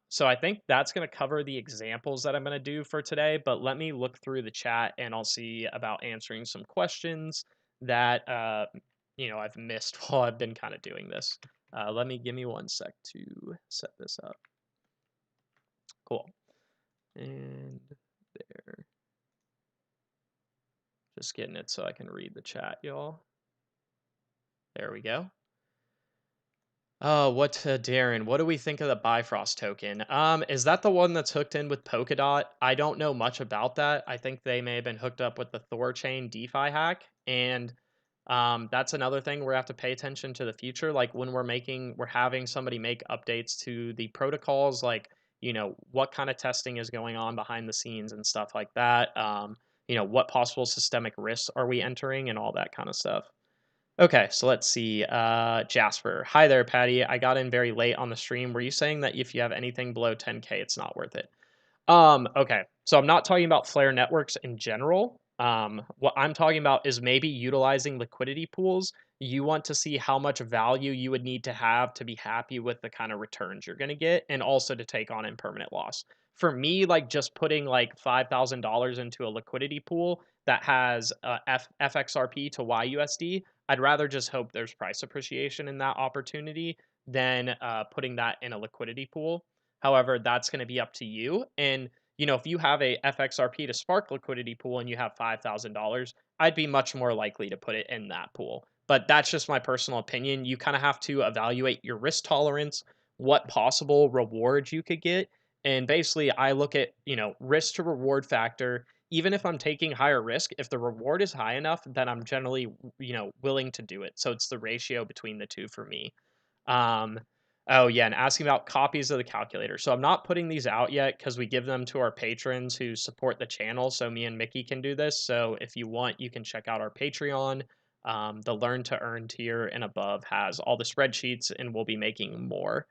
So I think that's going to cover the examples that I'm going to do for today. But let me look through the chat and I'll see about answering some questions that you know, I've missed while I've been kind of doing this. Give me 1 sec to set this up. Cool. And there. Just getting it so I can read the chat, y'all. There we go. Oh, Darren, what do we think of the Bifrost token? Is that the one that's hooked in with Polkadot? I don't know much about that. I think they may have been hooked up with the Thorchain DeFi hack, and that's another thing we have to pay attention to the future. Like when we're having somebody make updates to the protocols, like, you know, what kind of testing is going on behind the scenes and stuff like that. You know, what possible systemic risks are we entering and all that kind of stuff. Okay, so let's see. Jasper. Hi there, Patty. I got in very late on the stream. Were you saying that if you have anything below 10K, it's not worth it? Okay. So I'm not talking about Flare networks in general. What I'm talking about is maybe utilizing liquidity pools you want to see how much value you would need to have to be happy with the kind of returns you're going to get, and also to take on impermanent loss. For me, like just putting like $5,000 into a liquidity pool that has FXRP to YUSD, I'd rather just hope there's price appreciation in that opportunity than putting that in a liquidity pool. However, that's going to be up to you. And if you have a FXRP to Spark liquidity pool and you have $5,000, I'd be much more likely to put it in that pool. But that's just my personal opinion. You kind of have to evaluate your risk tolerance, what possible rewards you could get. And basically, I look at, risk to reward factor. Even if I'm taking higher risk, if the reward is high enough, then I'm generally, willing to do it. So it's the ratio between the two for me. Oh yeah, and asking about copies of the calculator. So I'm not putting these out yet because we give them to our patrons who support the channel. So me and Mickey can do this. So if you want, you can check out our Patreon. The Learn to Earn tier and above has all the spreadsheets, and we'll be making more.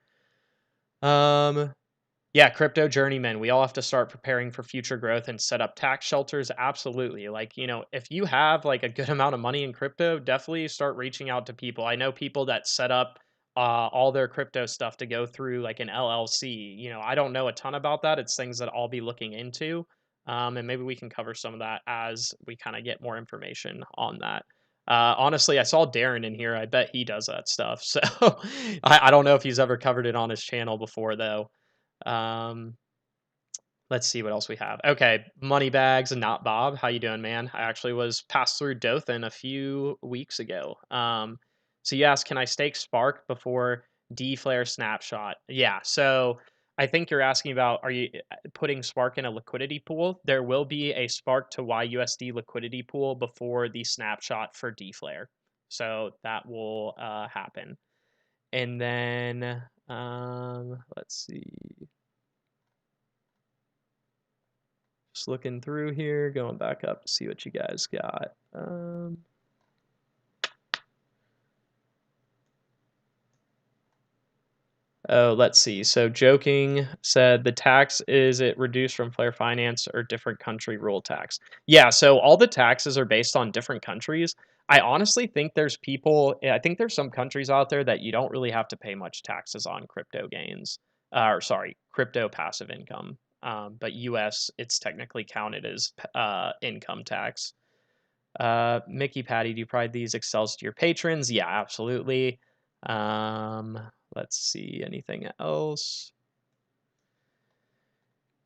Yeah, crypto journeyman. We all have to start preparing for future growth and set up tax shelters. Absolutely. Like, if you have like a good amount of money in crypto, definitely start reaching out to people. I know people that set up all their crypto stuff to go through like an LLC. I don't know a ton about that. It's things that I'll be looking into. And maybe we can cover some of that as we kind of get more information on that. Honestly, I saw Darren in here. I bet he does that stuff. So I don't know if he's ever covered it on his channel before, though. Let's see what else we have. Okay, Moneybags and Not Bob. How you doing, man? I actually was passed through Dothan a few weeks ago. So you asked, can I stake Spark before D-Flare snapshot? Yeah, so I think you're asking about, are you putting Spark in a liquidity pool? There will be a Spark to YUSD liquidity pool before the snapshot for D-Flare. So that will happen. And then, let's see. Just looking through here, going back up to see what you guys got. Oh, let's see. So Joking said the tax, is it reduced from Flare Finance or different country rule tax? Yeah, so all the taxes are based on different countries. I honestly think there's I think there's some countries out there that you don't really have to pay much taxes on crypto gains, or sorry, crypto passive income. But US, it's technically counted as income tax. Mickey Patty, do you provide these Excels to your patrons? Yeah, absolutely. Let's see, anything else?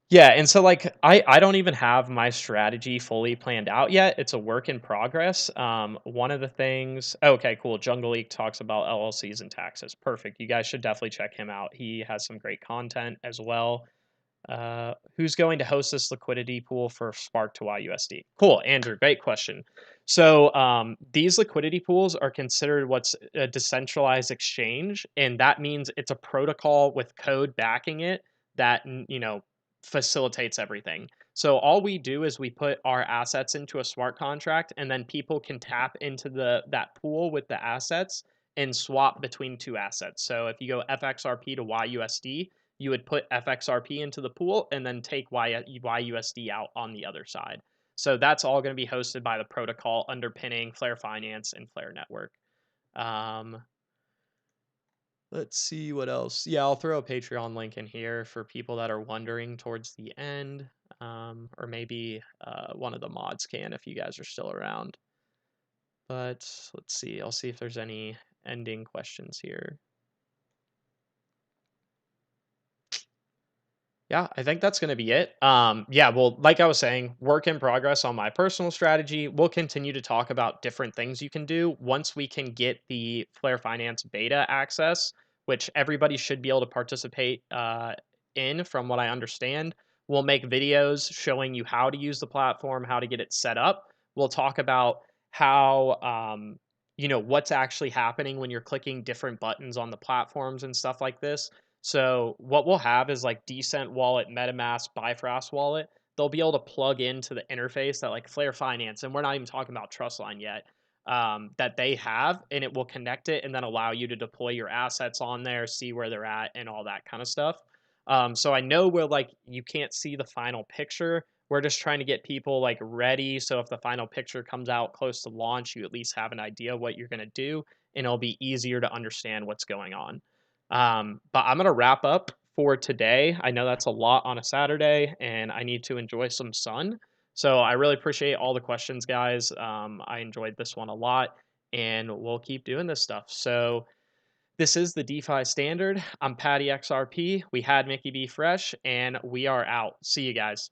Yeah, and so like I don't even have my strategy fully planned out yet. It's a work in progress. One of the things, okay, cool. Jungle League talks about LLCs and taxes. Perfect. You guys should definitely check him out. He has some great content as well. Who's going to host this liquidity pool for Spark to YUSD? Cool, Andrew, great question. So these liquidity pools are considered what's a decentralized exchange, and that means it's a protocol with code backing it that facilitates everything. So all we do is we put our assets into a smart contract, and then people can tap into that pool with the assets and swap between two assets. So if you go FXRP to YUSD, you would put FXRP into the pool and then take YUSD out on the other side. So that's all going to be hosted by the protocol underpinning Flare Finance and Flare Network. Let's see what else. Yeah, I'll throw a Patreon link in here for people that are wondering towards the end. Or maybe one of the mods can if you guys are still around. But let's see. I'll see if there's any ending questions here. Yeah, I think that's going to be it. Yeah, well, like I was saying, work in progress on my personal strategy. We'll continue to talk about different things you can do once we can get the Flare Finance beta access, which everybody should be able to participate in, from what I understand. We'll make videos showing you how to use the platform, how to get it set up. We'll talk about how, what's actually happening when you're clicking different buttons on the platforms and stuff like this. So what we'll have is like Decent Wallet, MetaMask, Bifrost Wallet. They'll be able to plug into the interface that like Flare Finance, and we're not even talking about Trustline yet, that they have, and it will connect it and then allow you to deploy your assets on there, see where they're at, and all that kind of stuff. So I know where like you can't see the final picture, We're just trying to get people like ready. So if the final picture comes out close to launch, you at least have an idea what you're going to do, and it'll be easier to understand what's going on. But I'm going to wrap up for today. I know that's a lot on a Saturday, and I need to enjoy some sun. So I really appreciate all the questions, guys. I enjoyed this one a lot, and we'll keep doing this stuff. So this is the DeFi Standard. I'm Patty XRP. We had Mickey B Fresh, and we are out. See you guys.